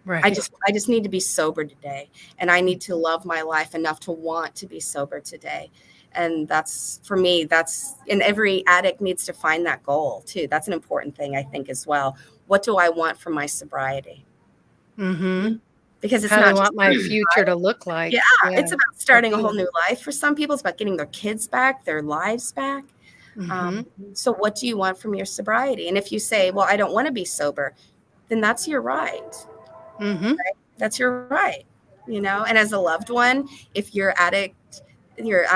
Right. I just need to be sober today. And I need to love my life enough to want to be sober today. And that's, for me, and every addict needs to find that goal too. That's an important thing, I think, as well. What do I want from my sobriety? Because it's how not do I want just my future to look like. Yeah, it's about starting a whole new life. For some people, it's about getting their kids back, their lives back. So what do you want from your sobriety? And if you say, well, I don't want to be sober, then that's your right. Right? That's your right. And as a loved one, if your addict your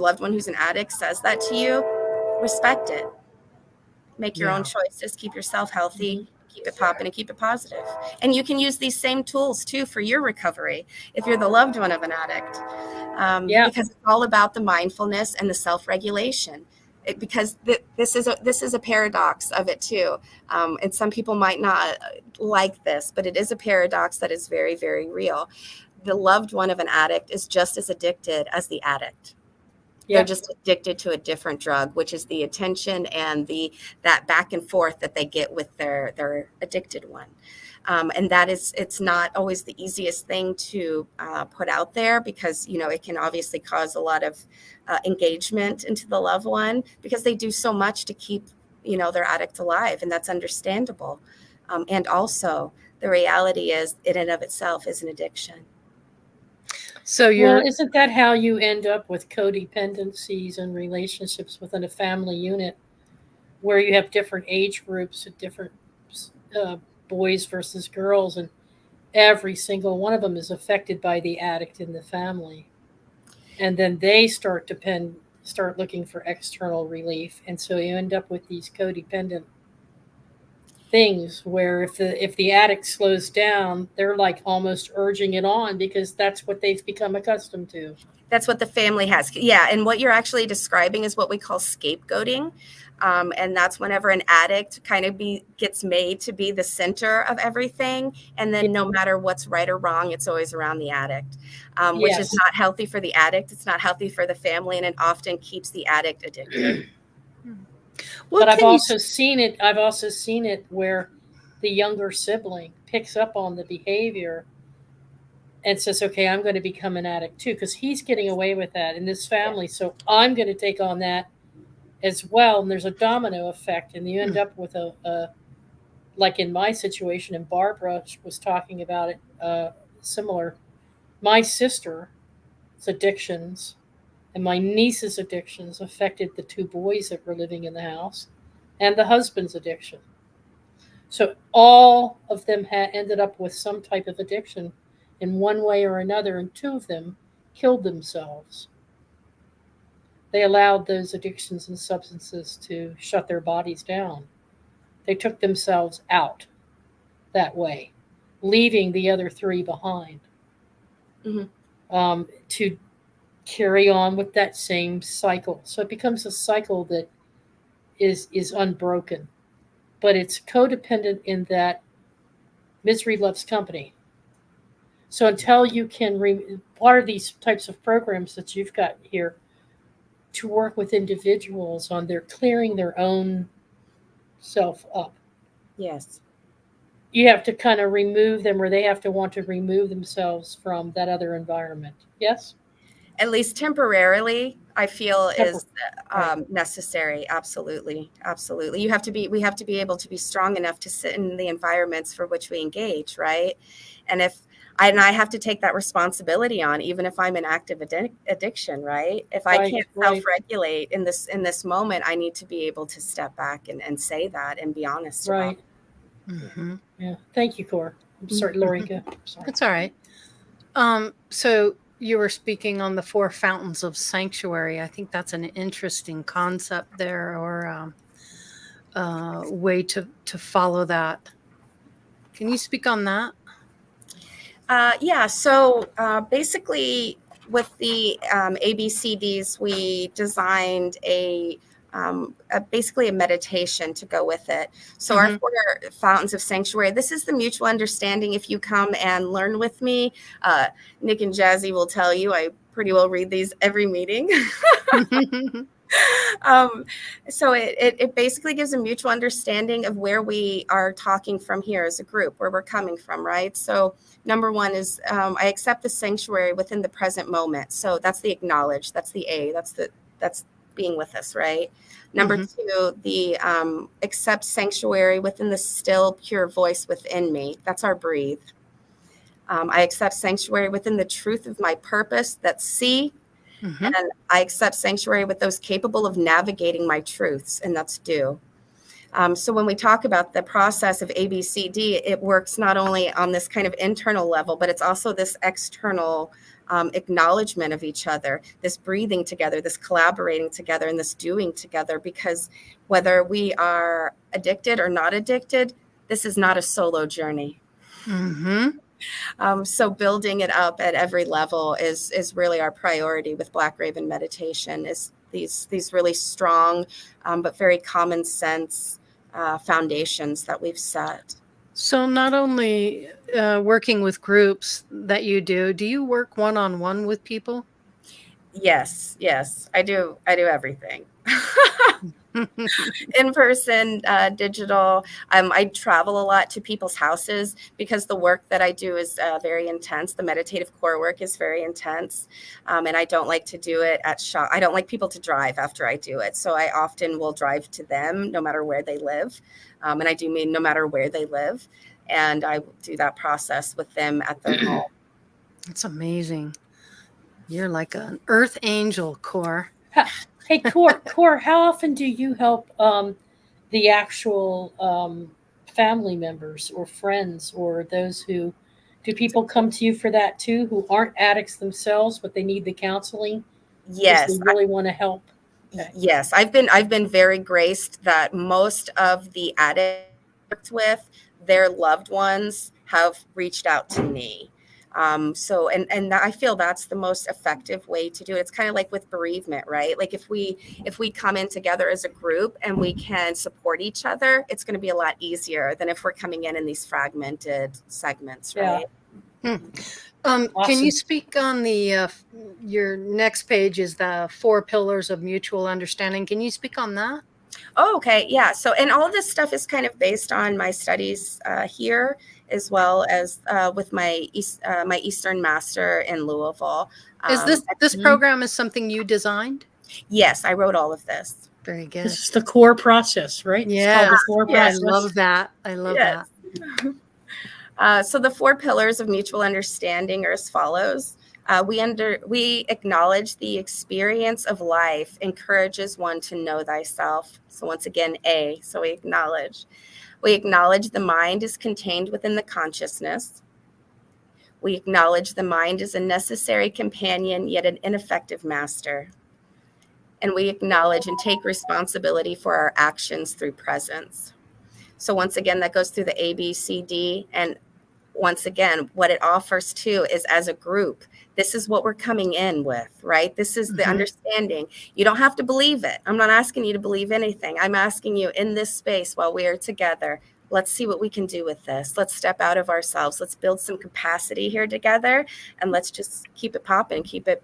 loved one who's an addict says that to you, respect it. Make your own choices, keep yourself healthy, keep it popping and keep it positive. And you can use these same tools too for your recovery if you're the loved one of an addict. Because it's all about the mindfulness and the self-regulation. Because this is a paradox of it too. And some people might not like this, but it is a paradox that is very, very real. The loved one of an addict is just as addicted as the addict. They're just addicted to a different drug, which is the attention and that back and forth that they get with their addicted one. And it's not always the easiest thing to put out there, because, it can obviously cause a lot of engagement into the loved one, because they do so much to keep, their addict alive. And that's understandable. And also the reality is, in and of itself, is an addiction. So isn't that how you end up with codependencies and relationships within a family unit, where you have different age groups and different boys versus girls, and every single one of them is affected by the addict in the family, and then they start looking for external relief, and so you end up with these codependent things where if the addict slows down, they're like almost urging it on because that's what they've become accustomed to. That's what the family has. Yeah. And what you're actually describing is what we call scapegoating. And that's whenever an addict kind of gets made to be the center of everything. And then no matter what's right or wrong, it's always around the addict, which is not healthy for the addict. It's not healthy for the family. And it often keeps the addict addicted. But I've also seen it where the younger sibling picks up on the behavior and says, okay, I'm going to become an addict too, because he's getting away with that in this family. So I'm going to take on that as well. And there's a domino effect. And you end up with like in my situation, and Barbara was talking about it, similar. My sister's addictions and my niece's addictions affected the two boys that were living in the house and the husband's addiction. So all of them ended up with some type of addiction in one way or another, and two of them killed themselves. They allowed those addictions and substances to shut their bodies down. They took themselves out that way, leaving the other three behind, to carry on with that same cycle. So it becomes a cycle that is unbroken, but it's codependent in that misery loves company. So until you can, what are these types of programs that you've got here to work with individuals on their clearing their own self up? Yes. You have to kind of remove them, or they have to want to remove themselves from that other environment. Yes? At least temporarily, I feel is necessary. Absolutely. Absolutely. We have to be able to be strong enough to sit in the environments for which we engage. Right. And I have to take that responsibility on, even if I'm in active addiction. Right. If I can't self-regulate in this moment, I need to be able to step back and say that and be honest about it. Mm-hmm. Yeah. Thank you, Cor. I'm sorry, Laurie. Sorry. That's all right. So you were speaking on the 4 fountains of sanctuary. I think that's an interesting concept there, or way to follow that. Can you speak on that? Yeah. So basically, with the ABCDs, we designed basically a meditation to go with it. So our 4 fountains of sanctuary, this is the mutual understanding. If you come and learn with me, Nick and Jazzy will tell you, I pretty well read these every meeting. So it basically gives a mutual understanding of where we are talking from here as a group, where we're coming from, right? So number 1 is I accept the sanctuary within the present moment. So that's the acknowledge, that's the A, that's being with us, right? Number 2, the accept sanctuary within the still pure voice within me. That's our breathe. I accept sanctuary within the truth of my purpose. That's C. And I accept sanctuary with those capable of navigating my truths, and that's do. So when we talk about the process of ABCD, it works not only on this kind of internal level, but it's also this external acknowledgement of each other, this breathing together, this collaborating together, and this doing together, because whether we are addicted or not addicted, this is not a solo journey. So building it up at every level is really our priority with Black Raven meditation, is these really strong but very common sense foundations that we've set. So not only working with groups that you do you work one-on-one with people? Yes, I do everything. In person, digital. I travel a lot to people's houses because the work that I do is very intense. The meditative core work is very intense. And I don't like to do it at shop. I don't like people to drive after I do it. So I often will drive to them no matter where they live. And I do mean no matter where they live. And I do that process with them at their home. That's amazing. You're like an earth angel, Cor. Hey, Cor, how often do you help the actual family members or friends or those who do people come to you for that too, who aren't addicts themselves, but they need the counseling because Yes, they really want to help? Okay. yes, I've been very graced that most of the addicts I worked with, their loved ones have reached out to me. So and I feel that's the most effective way to do it. It's kind of like with bereavement, right? Like if we come in together as a group and we can support each other, it's going to be a lot easier than if we're coming in these fragmented segments, Yeah. right? Can Awesome. you speak on the your next page is the 4 pillars of mutual understanding. Can you speak on that? Oh, okay. Yeah. So, and all of this stuff is kind of based on my studies here, as well as with my my Eastern Master in Louisville. Is this Mhm. program is something you designed? Yes, I wrote all of this. Very good. This is the core process, right? It's called the Yes, core I yes. process. love that. I love Yes. that. So the 4 pillars of mutual understanding are as follows. We acknowledge the experience of life encourages one to know thyself. So once again, A. So we acknowledge. We acknowledge the mind is contained within the consciousness. We acknowledge the mind is a necessary companion, yet an ineffective master. And we acknowledge and take responsibility for our actions through presence. So once again, that goes through the A, B, C, D. And once again, what it offers too is as a group, this is what we're coming in with, right? This is the Mhm. understanding. You don't have to believe it. I'm not asking you to believe anything. I'm asking you in this space while we are together, let's see what we can do with this. Let's step out of ourselves. Let's build some capacity here together, and let's just keep it popping, keep it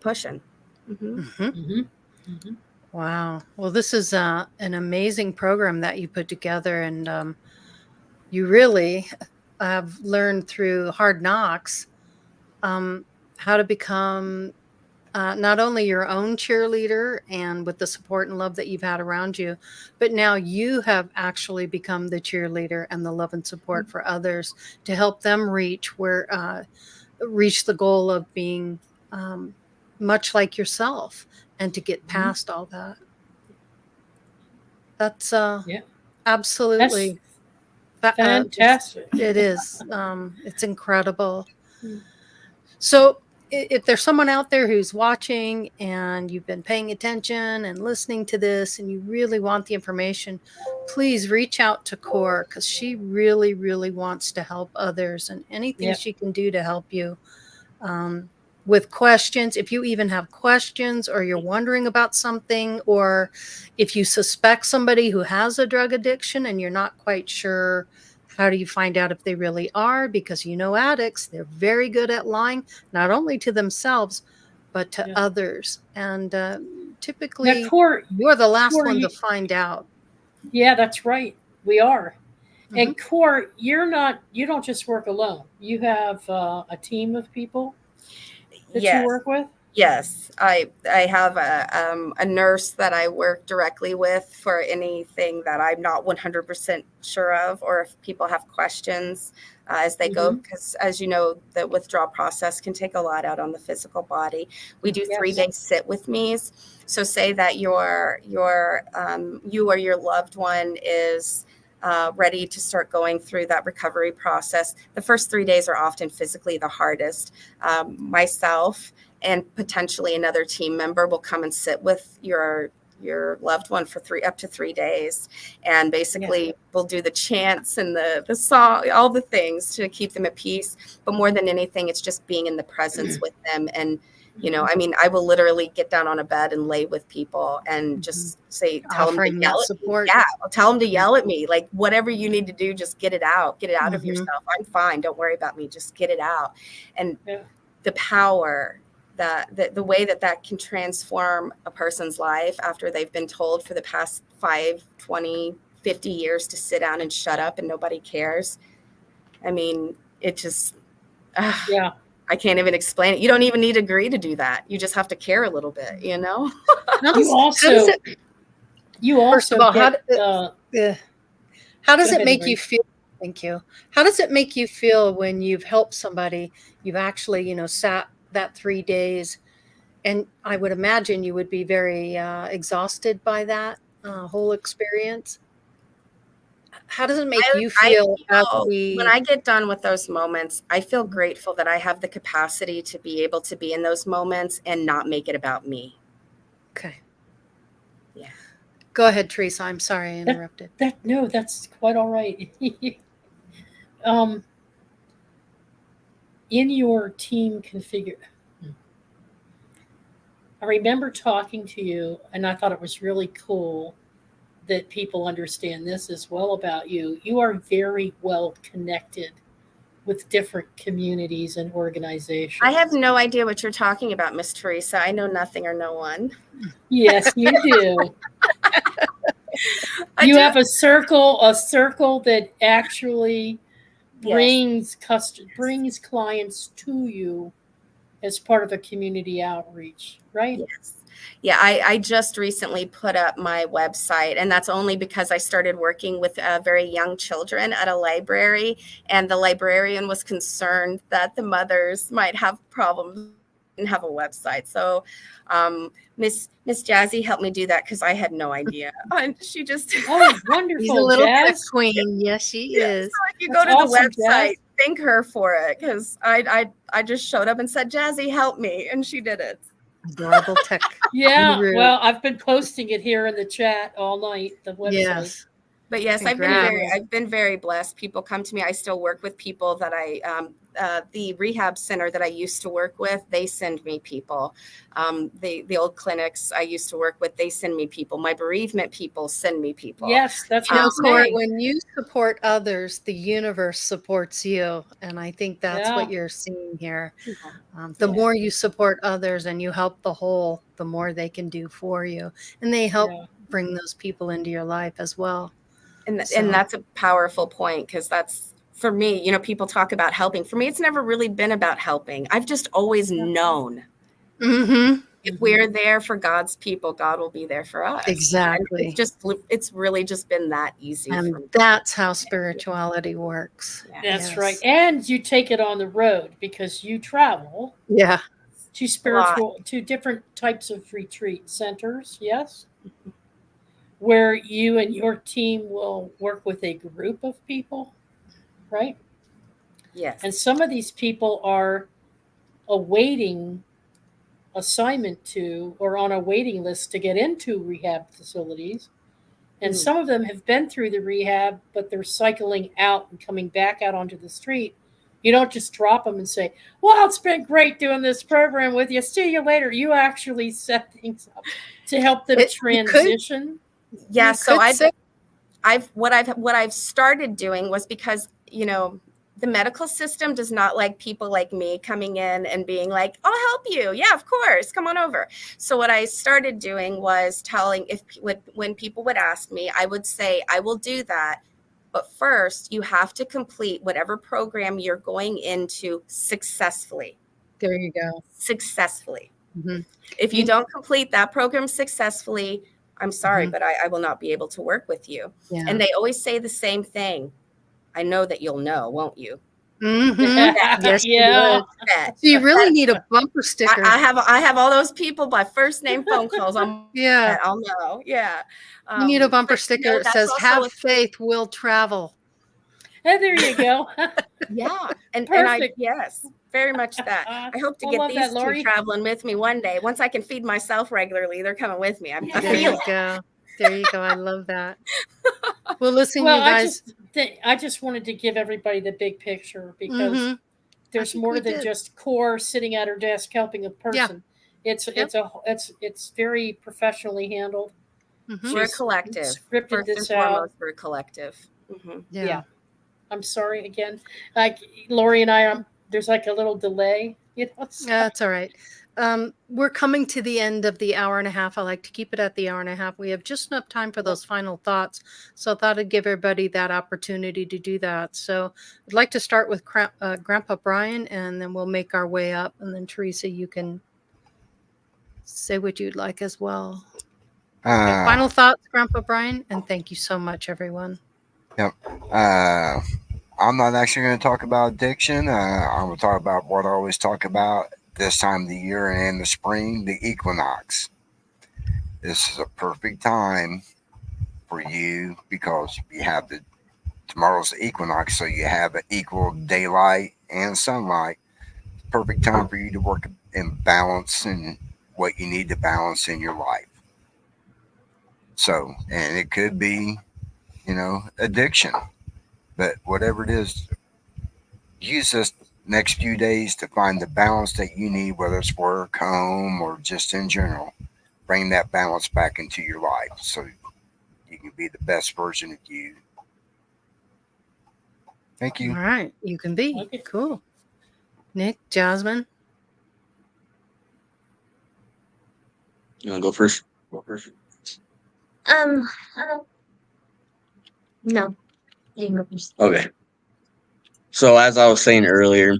pushing. Mhm. Mhm. Mm-hmm. Mm-hmm. Wow. Well, this is an amazing program that you put together, and you really have learned through hard knocks um, how to become not only your own cheerleader and with the support and love that you've had around you, but now you have actually become the cheerleader and the love and support for others to help them reach the goal of being um, much like yourself and to get Mm-hmm. past all that. That's Yeah. That's absolutely fantastic. it is. It's incredible. So, if there's someone out there who's watching and you've been paying attention and listening to this and you really want the information, please reach out to Core because she really, really wants to help others and anything Yep. she can do to help you. Um, with questions, if you even have questions or you're wondering about something, or if you suspect somebody who has a drug addiction and you're not quite sure, how do you find out if they really are? Because addicts, they're very good at lying, not only to themselves, but to Yeah. others. And Now, typically, Core, you're the last one you, to find out. yeah, that's right. We are. Mhm. And Core, you don't just work alone. You have a team of people that you Yes. work with. Yes, I have a nurse that I work directly with for anything that I'm not 100% sure of, or if people have questions as they go, Mm-hmm. because as you know, the withdrawal process can take a lot out on the physical body. We do Yes. 3-day sit with me's. So say that you or your loved one is ready to start going through that recovery process. The first 3 days are often physically the hardest. Myself and potentially another team member will come and sit with your loved one for up to 3 days, and basically we'll do the chants and the song, all the things to keep them at peace. But more than anything, it's just being in the presence with them. And I mean, I will literally get down on a bed and lay with people and just tell them to Offering that yell at me. support. Yeah, I'll tell them to yell at me, like whatever you need to do, just get it out of Mhm. yourself. I'm fine, don't worry about me, just get it out. And Yeah. the power that the way that can transform a person's life after they've been told for the past 5, 20, 50 years to sit down and shut up and nobody cares. I mean, it just Yeah. I can't even explain it. You don't even need to agree to do that. You just have to care a little bit, How You does also it first of also all, get how does go it ahead, make you Laurie. feel? Thank you. How does it make you feel when you've helped somebody, you've actually, sat that 3 days, and I would imagine you would be very exhausted by that whole experience? How does it make you feel when I get done with those moments, I feel grateful that I have the capacity to be able to be in those moments and not make it about me. Okay. Yeah. Go ahead, Teresa. I'm sorry I interrupted. No, that's quite all right. In your team configure, I remember talking to you, and I thought it was really cool that people understand this as well about you. You are very well connected with different communities and organizations. I have no idea what you're talking about, Miss Teresa. I know nothing or no one. Yes, you do. You have a circle that actually brings brings clients to you as part of a community outreach, right? Yes. Yeah, I just recently put up my website, and that's only because I started working with very young children at a library, and the librarian was concerned that the mothers might have problems and have a website. So Miss Jazzy helped me do that because I had no idea. And she just wonderful. She's a little Jazz. Queen. Yes, she is. So if you go to the website, thank her for it, because I just showed up and said, Jazzy, help me, and she did it. Adorable tech. Yeah, well, I've been posting it here in the chat all night, the website. Yes. But yes, I've been very blessed. People come to me. I still work with people that the rehab center that I used to work with, they send me people. The old clinics I used to work with, they send me people. My bereavement people send me people. Yes, that's Cora, when you support others, the universe supports you. And I think that's what you're seeing here. The more you support others and you help the whole, the more they can do for you. And they help bring those people into your life as well. And that's a powerful point, because that's, for me, people talk about helping. For me, it's never really been about helping. I've just always known if we're there for God's people, God will be there for us. Exactly. And it's really just been that easy. And for me. that's how spirituality works. That's right. And you take it on the road because you travel. Yeah. To different types of retreat centers. Yes. Where you and your team will work with a group of people, right? Yes. And some of these people are awaiting assignment to or on a waiting list to get into rehab facilities. And some of them have been through the rehab, but they're cycling out and coming back out onto the street. You don't just drop them and say, well, it's been great doing this program with you. See you later. You actually set things up to help them transition. Yeah, so what I've started doing was, because the medical system does not like people like me coming in and being like, I'll help you. Yeah, of course, come on over. So what I started doing was telling, when people would ask me, I would say, I will do that, but first you have to complete whatever program you're going into successfully. There you go. Successfully. If you don't complete that program successfully, I'm sorry, but I will not be able to work with you. Yeah. And they always say the same thing. I know that you'll know, won't you? Yes, you would. So you really need a bumper sticker. I have all those people by first name phone calls. I'll know. Yeah. You need a bumper sticker that says, have faith, we'll travel. And there you go. Yeah. And yes, very much that. I hope to get these two traveling with me one day. Once I can feed myself regularly, they're coming with me. I feel it. There you go. I love that. Well, listen, you guys. I just wanted to give everybody the big picture, because there's more than just Core sitting at her desk helping a person. Yeah. It's very professionally handled. We're a collective. Scripted this out. We're a collective. Yeah. I'm sorry again. Like Laurie and I, there's like a little delay. That's all right. We're coming to the end of the hour and a half. I like to keep it at the hour and a half. We have just enough time for those final thoughts. So I thought I'd give everybody that opportunity to do that. So I'd like to start with Grandpa Brian, and then we'll make our way up. And then Teresa, you can say what you'd like as well. Final thoughts, Grandpa Brian, and thank you so much, everyone. Yep. I'm not actually going to talk about addiction. I'm going to talk about what I always talk about this time of the year and in the spring, the equinox. This is a perfect time for you, because you have tomorrow's the equinox, so you have an equal daylight and sunlight. Perfect time for you to work in balance and what you need to balance in your life. So, and it could be, addiction, but whatever it is, use this next few days to find the balance that you need, whether it's work, home, or just in general. Bring that balance back into your life so you can be the best version of you. Thank All you. right. You can be. Okay. Cool. Nick, Jasmine. You want to go first? Go first. Uh, no, you can go first. Okay. So as I was saying earlier,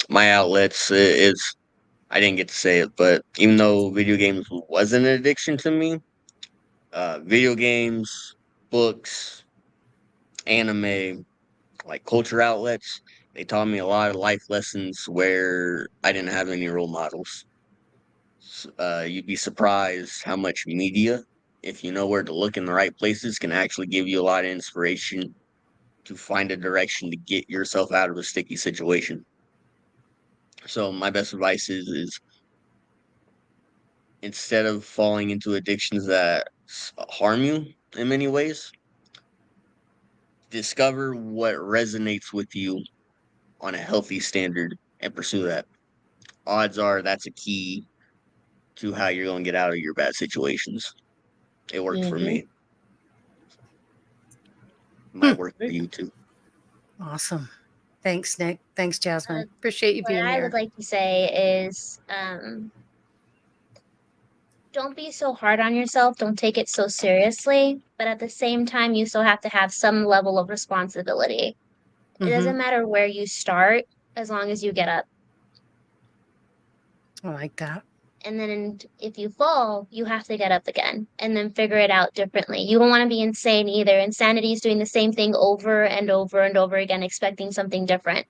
my outlets is I didn't get to say it, but even though video games wasn't an addiction to me, video games, books, anime, like culture outlets, they taught me a lot of life lessons where I didn't have any role models. You'd be surprised how much media, if you know where to look in the right places, can actually give you a lot of inspiration to find a direction to get yourself out of a sticky situation. So my best advice is instead of falling into addictions that harm you in many ways, discover what resonates with you on a healthy standard and pursue that. Odds are that's a key to how you're going to get out of your bad situations. It worked for me. Might work for you too. Awesome. Thanks, Nick. Thanks, Jasmine. Appreciate you What being I here. would like to say is don't be so hard on yourself. Don't take it so seriously. But at the same time, you still have to have some level of responsibility. It doesn't matter where you start as long as you get up. I like that. And then if you fall, you have to get up again and then figure it out differently. You don't want to be insane either. Insanity is doing the same thing over and over and over again, expecting something different.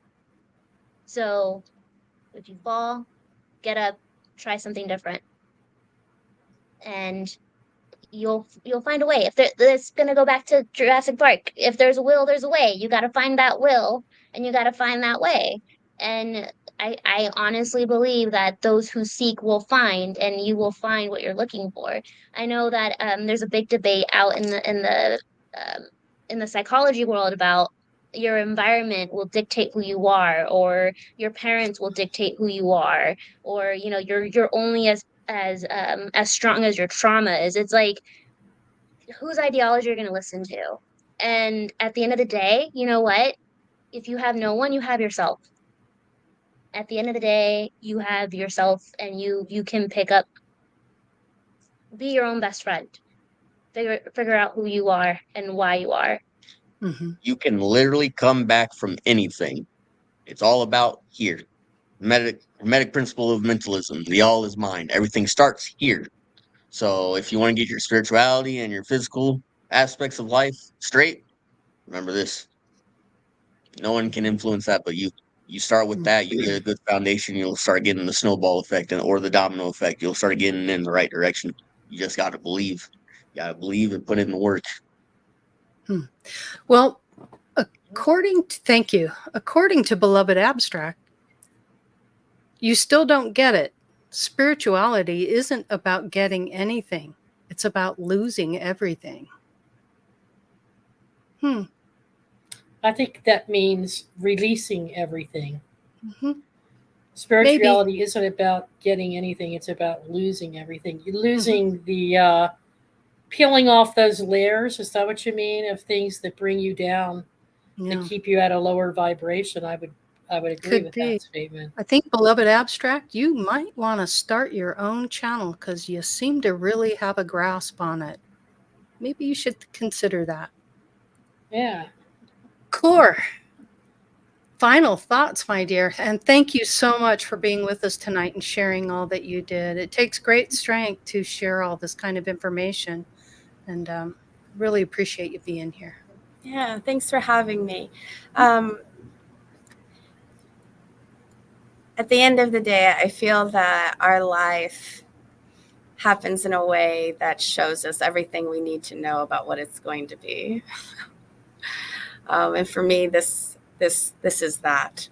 So if you fall, get up, try something different. And you'll find a way. If it's gonna go back to Jurassic Park. If there's a will, there's a way. You got to find that will, and you got to find that way. And I honestly believe that those who seek will find, and you will find what you're looking for. I know that there's a big debate out in the psychology world about your environment will dictate who you are, or your parents will dictate who you are, or you're only as strong as your trauma is. It's like, whose ideology you're going to listen to. And at the end of the day, you know what? If you have no one, you have yourself. At the end of the day, you have yourself, and you can pick up, be your own best friend. Figure out who you are and why you are. You can literally come back from anything. It's all about here. Hermetic principle of mentalism. The all is mind. Everything starts here. So if you want to get your spirituality and your physical aspects of life straight, remember this. No one can influence that but you. You start with that, you get a good foundation, you'll start getting the snowball effect or the domino effect. You'll start getting in the right direction. You just got to believe. You got to believe and put in the work. Well, thank you. According to Beloved Abstract, you still don't get it. Spirituality isn't about getting anything. It's about losing everything. I think that means releasing everything. Mm-hmm. Spirituality isn't about getting anything. It's about losing everything. You're losing the peeling off those layers. Is that what you mean? Of things that bring you down and keep you at a lower vibration. I would agree with that statement. I think, Beloved Abstract, you might want to start your own channel because you seem to really have a grasp on it. Maybe you should consider that. Yeah. Core. Final thoughts, my dear. And thank you so much for being with us tonight and sharing all that you did. It takes great strength to share all this kind of information. And really appreciate you being here. Yeah, thanks for having me. At the end of the day, I feel that our life happens in a way that shows us everything we need to know about what it's going to be. And for me, this is that.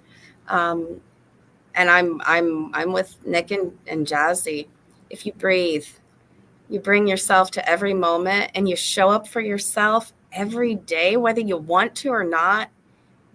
Um, and I'm with Nick and Jazzy. If you breathe, you bring yourself to every moment, and you show up for yourself every day, whether you want to or not,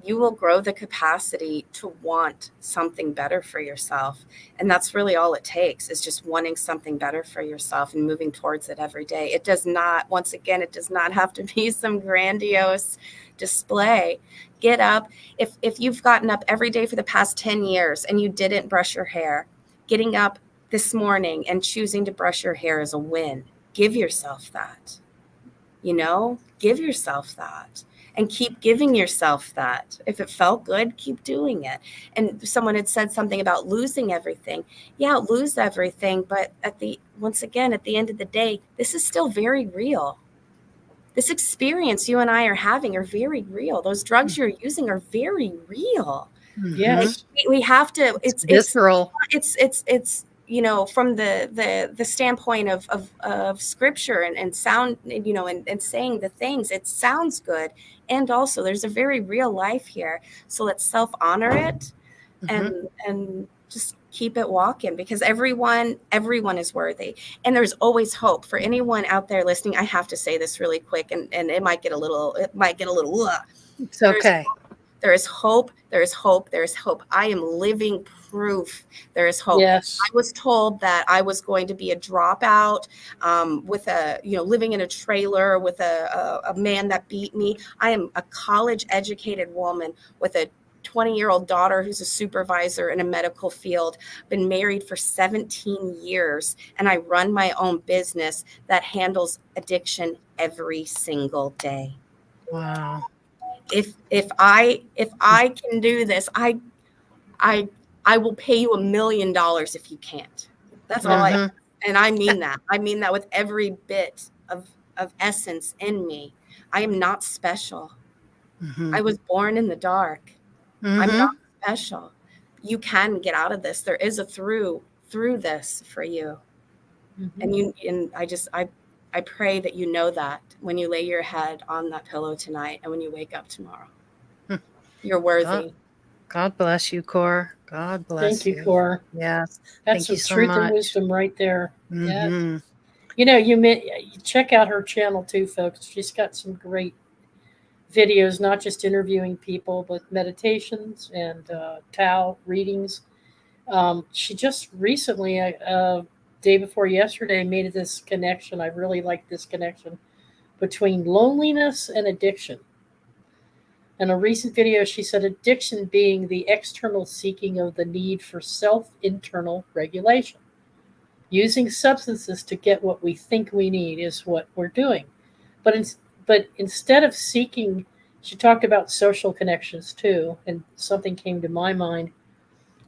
you will grow the capacity to want something better for yourself. And that's really all it takes, is just wanting something better for yourself and moving towards it every day. It does not, once again, it does not have to be some grandiose display. Get up. If you've gotten up every day for the past 10 years and you didn't brush your hair, getting up this morning and choosing to brush your hair is a win. Give yourself that. Give yourself that. And keep giving yourself that. If it felt good, keep doing it. And someone had said something about losing everything. Yeah, lose everything. But once again, at the end of the day, this is still very real. This experience you and I are having are very real. Those drugs you're using are very real. Yes. We have to, It's visceral. it's from the standpoint of scripture and sound, and saying the things, it sounds good. And also there's a very real life here. So let's self-honor it and just keep it walking, because everyone is worthy. And there's always hope for anyone out there listening. I have to say this really quick, and it might get a little It's okay. There is hope. There is hope. There is hope. I am living proof. There is hope. Yes. I was told that I was going to be a dropout, with living in a trailer with a man that beat me. I am a college educated woman with a 20-year-old daughter who's a supervisor in a medical field, been married for 17 years, and I run my own business that handles addiction every single day. Wow. If I can do this, I will pay you $1 million if you can't. That's all and I mean that. I mean that with every bit of essence in me. I am not special. I was born in the dark. I'm not special. You can get out of this. There is a through this for you. And I pray that you know that when you lay your head on that pillow tonight and when you wake up tomorrow. You're worthy. God bless you, Cor. God bless you. Thank you, Cor. Yes. That's Thank you some so truth much. and wisdom right there. Yeah. You check out her channel too, folks. She's got some great videos, not just interviewing people, but meditations and Tao readings. She just recently, day before yesterday, made this connection. I really like this connection between loneliness and addiction. In a recent video, she said addiction being the external seeking of the need for self-internal regulation. Using substances to get what we think we need is what we're doing. But instead of seeking, she talked about social connections too, and something came to my mind.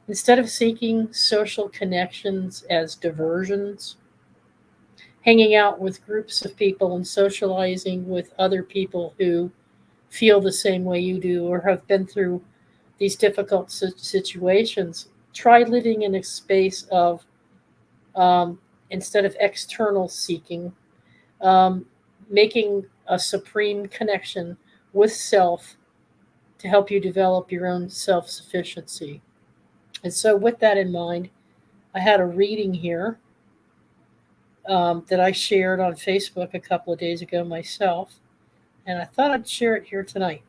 Instead of seeking social connections as diversions, hanging out with groups of people and socializing with other people who feel the same way you do or have been through these difficult situations, try living in a space of, instead of external seeking, making a supreme connection with self to help you develop your own self-sufficiency. And so with that in mind, I had a reading here that I shared on Facebook a couple of days ago myself, and I thought I'd share it here tonight.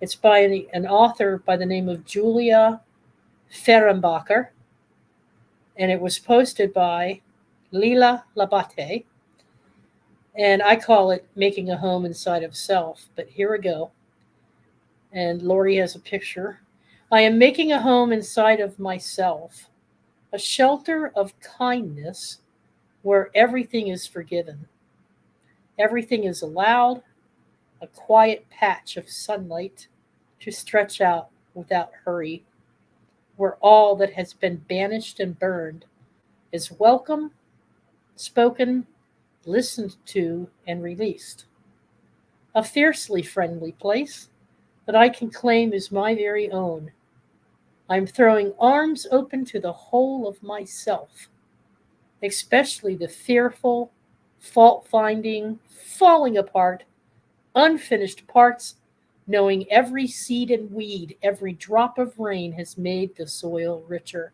It's by an author by the name of Julia Fehrenbacher, and it was posted by Lila Labate, and I call it Making a Home Inside of Self, but here we go. And Laurie has a picture. I am making a home inside of myself, a shelter of kindness where everything is forgiven. Everything is allowed, a quiet patch of sunlight to stretch out without hurry, where all that has been banished and burned is welcome, spoken, listened to, and released. A fiercely friendly place that I can claim is my very own. I'm throwing arms open to the whole of myself, especially the fearful, fault-finding, falling apart, unfinished parts knowing every seed and weed, every drop of rain has made the soil richer.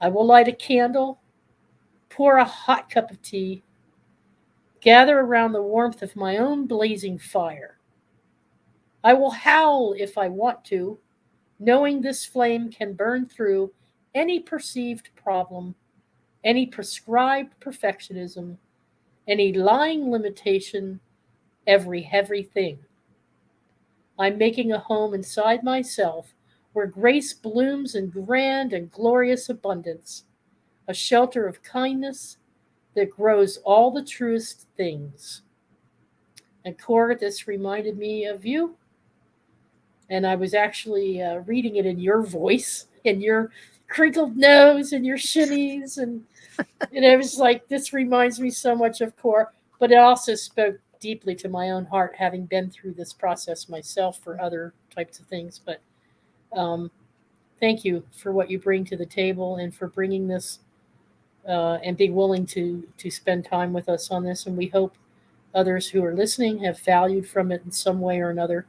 I will light a candle, pour a hot cup of tea, gather around the warmth of my own blazing fire. I will howl if I want to, knowing this flame can burn through any perceived problem, any prescribed perfectionism, any lying limitation, every heavy thing. I'm making a home inside myself where grace blooms in grand and glorious abundance, a shelter of kindness that grows all the truest things. And Cora, this reminded me of you. And I was actually reading it in your voice, in your crinkled nose and your shimmies. And it was like, this reminds me so much of Cora. But it also spoke deeply to my own heart, having been through this process myself for other types of things. But thank you for what you bring to the table and for bringing this and being willing to spend time with us on this. And we hope others who are listening have valued from it in some way or another.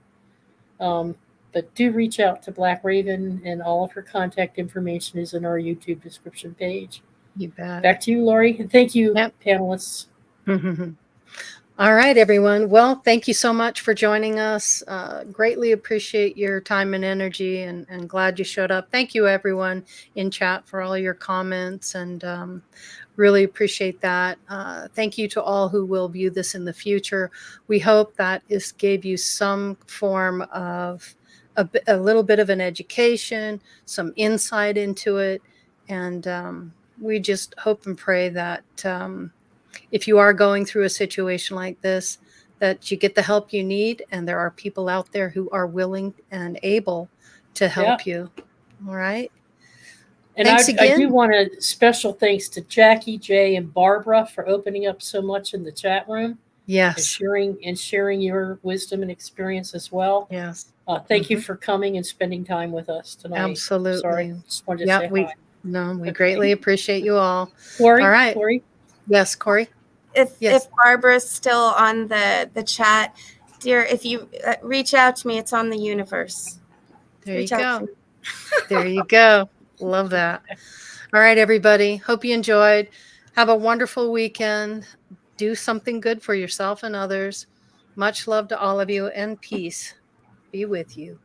But do reach out to Black Raven, and all of her contact information is in our YouTube description page. You bet. Back to you, Laurie. And thank you, Yep. panelists. All right, everyone. Well, thank you so much for joining us. Greatly appreciate your time and energy, and glad you showed up. Thank you, everyone in chat, for all your comments, and really appreciate that. Thank you to all who will view this in the future. We hope that this gave you some form of a little bit of an education, some insight into it, and we just hope and pray that if you are going through a situation like this, that you get the help you need, and there are people out there who are willing and able to help you. All right. And Thanks I again. do want a special thanks to Jackie, Jay, and Barbara for opening up so much in the chat room. Yes. And sharing your wisdom and experience as well. Yes. Thank you for coming and spending time with us tonight. Absolutely. Sorry, just wanted to say hi. We greatly appreciate you all. Corey, all right. Corey? Yes, Corey. If Barbara's still on the chat, dear, if you reach out to me, it's on the universe. There you go. There you go. Love that. All right, everybody. Hope you enjoyed. Have a wonderful weekend. Do something good for yourself and others. Much love to all of you, and peace be with you.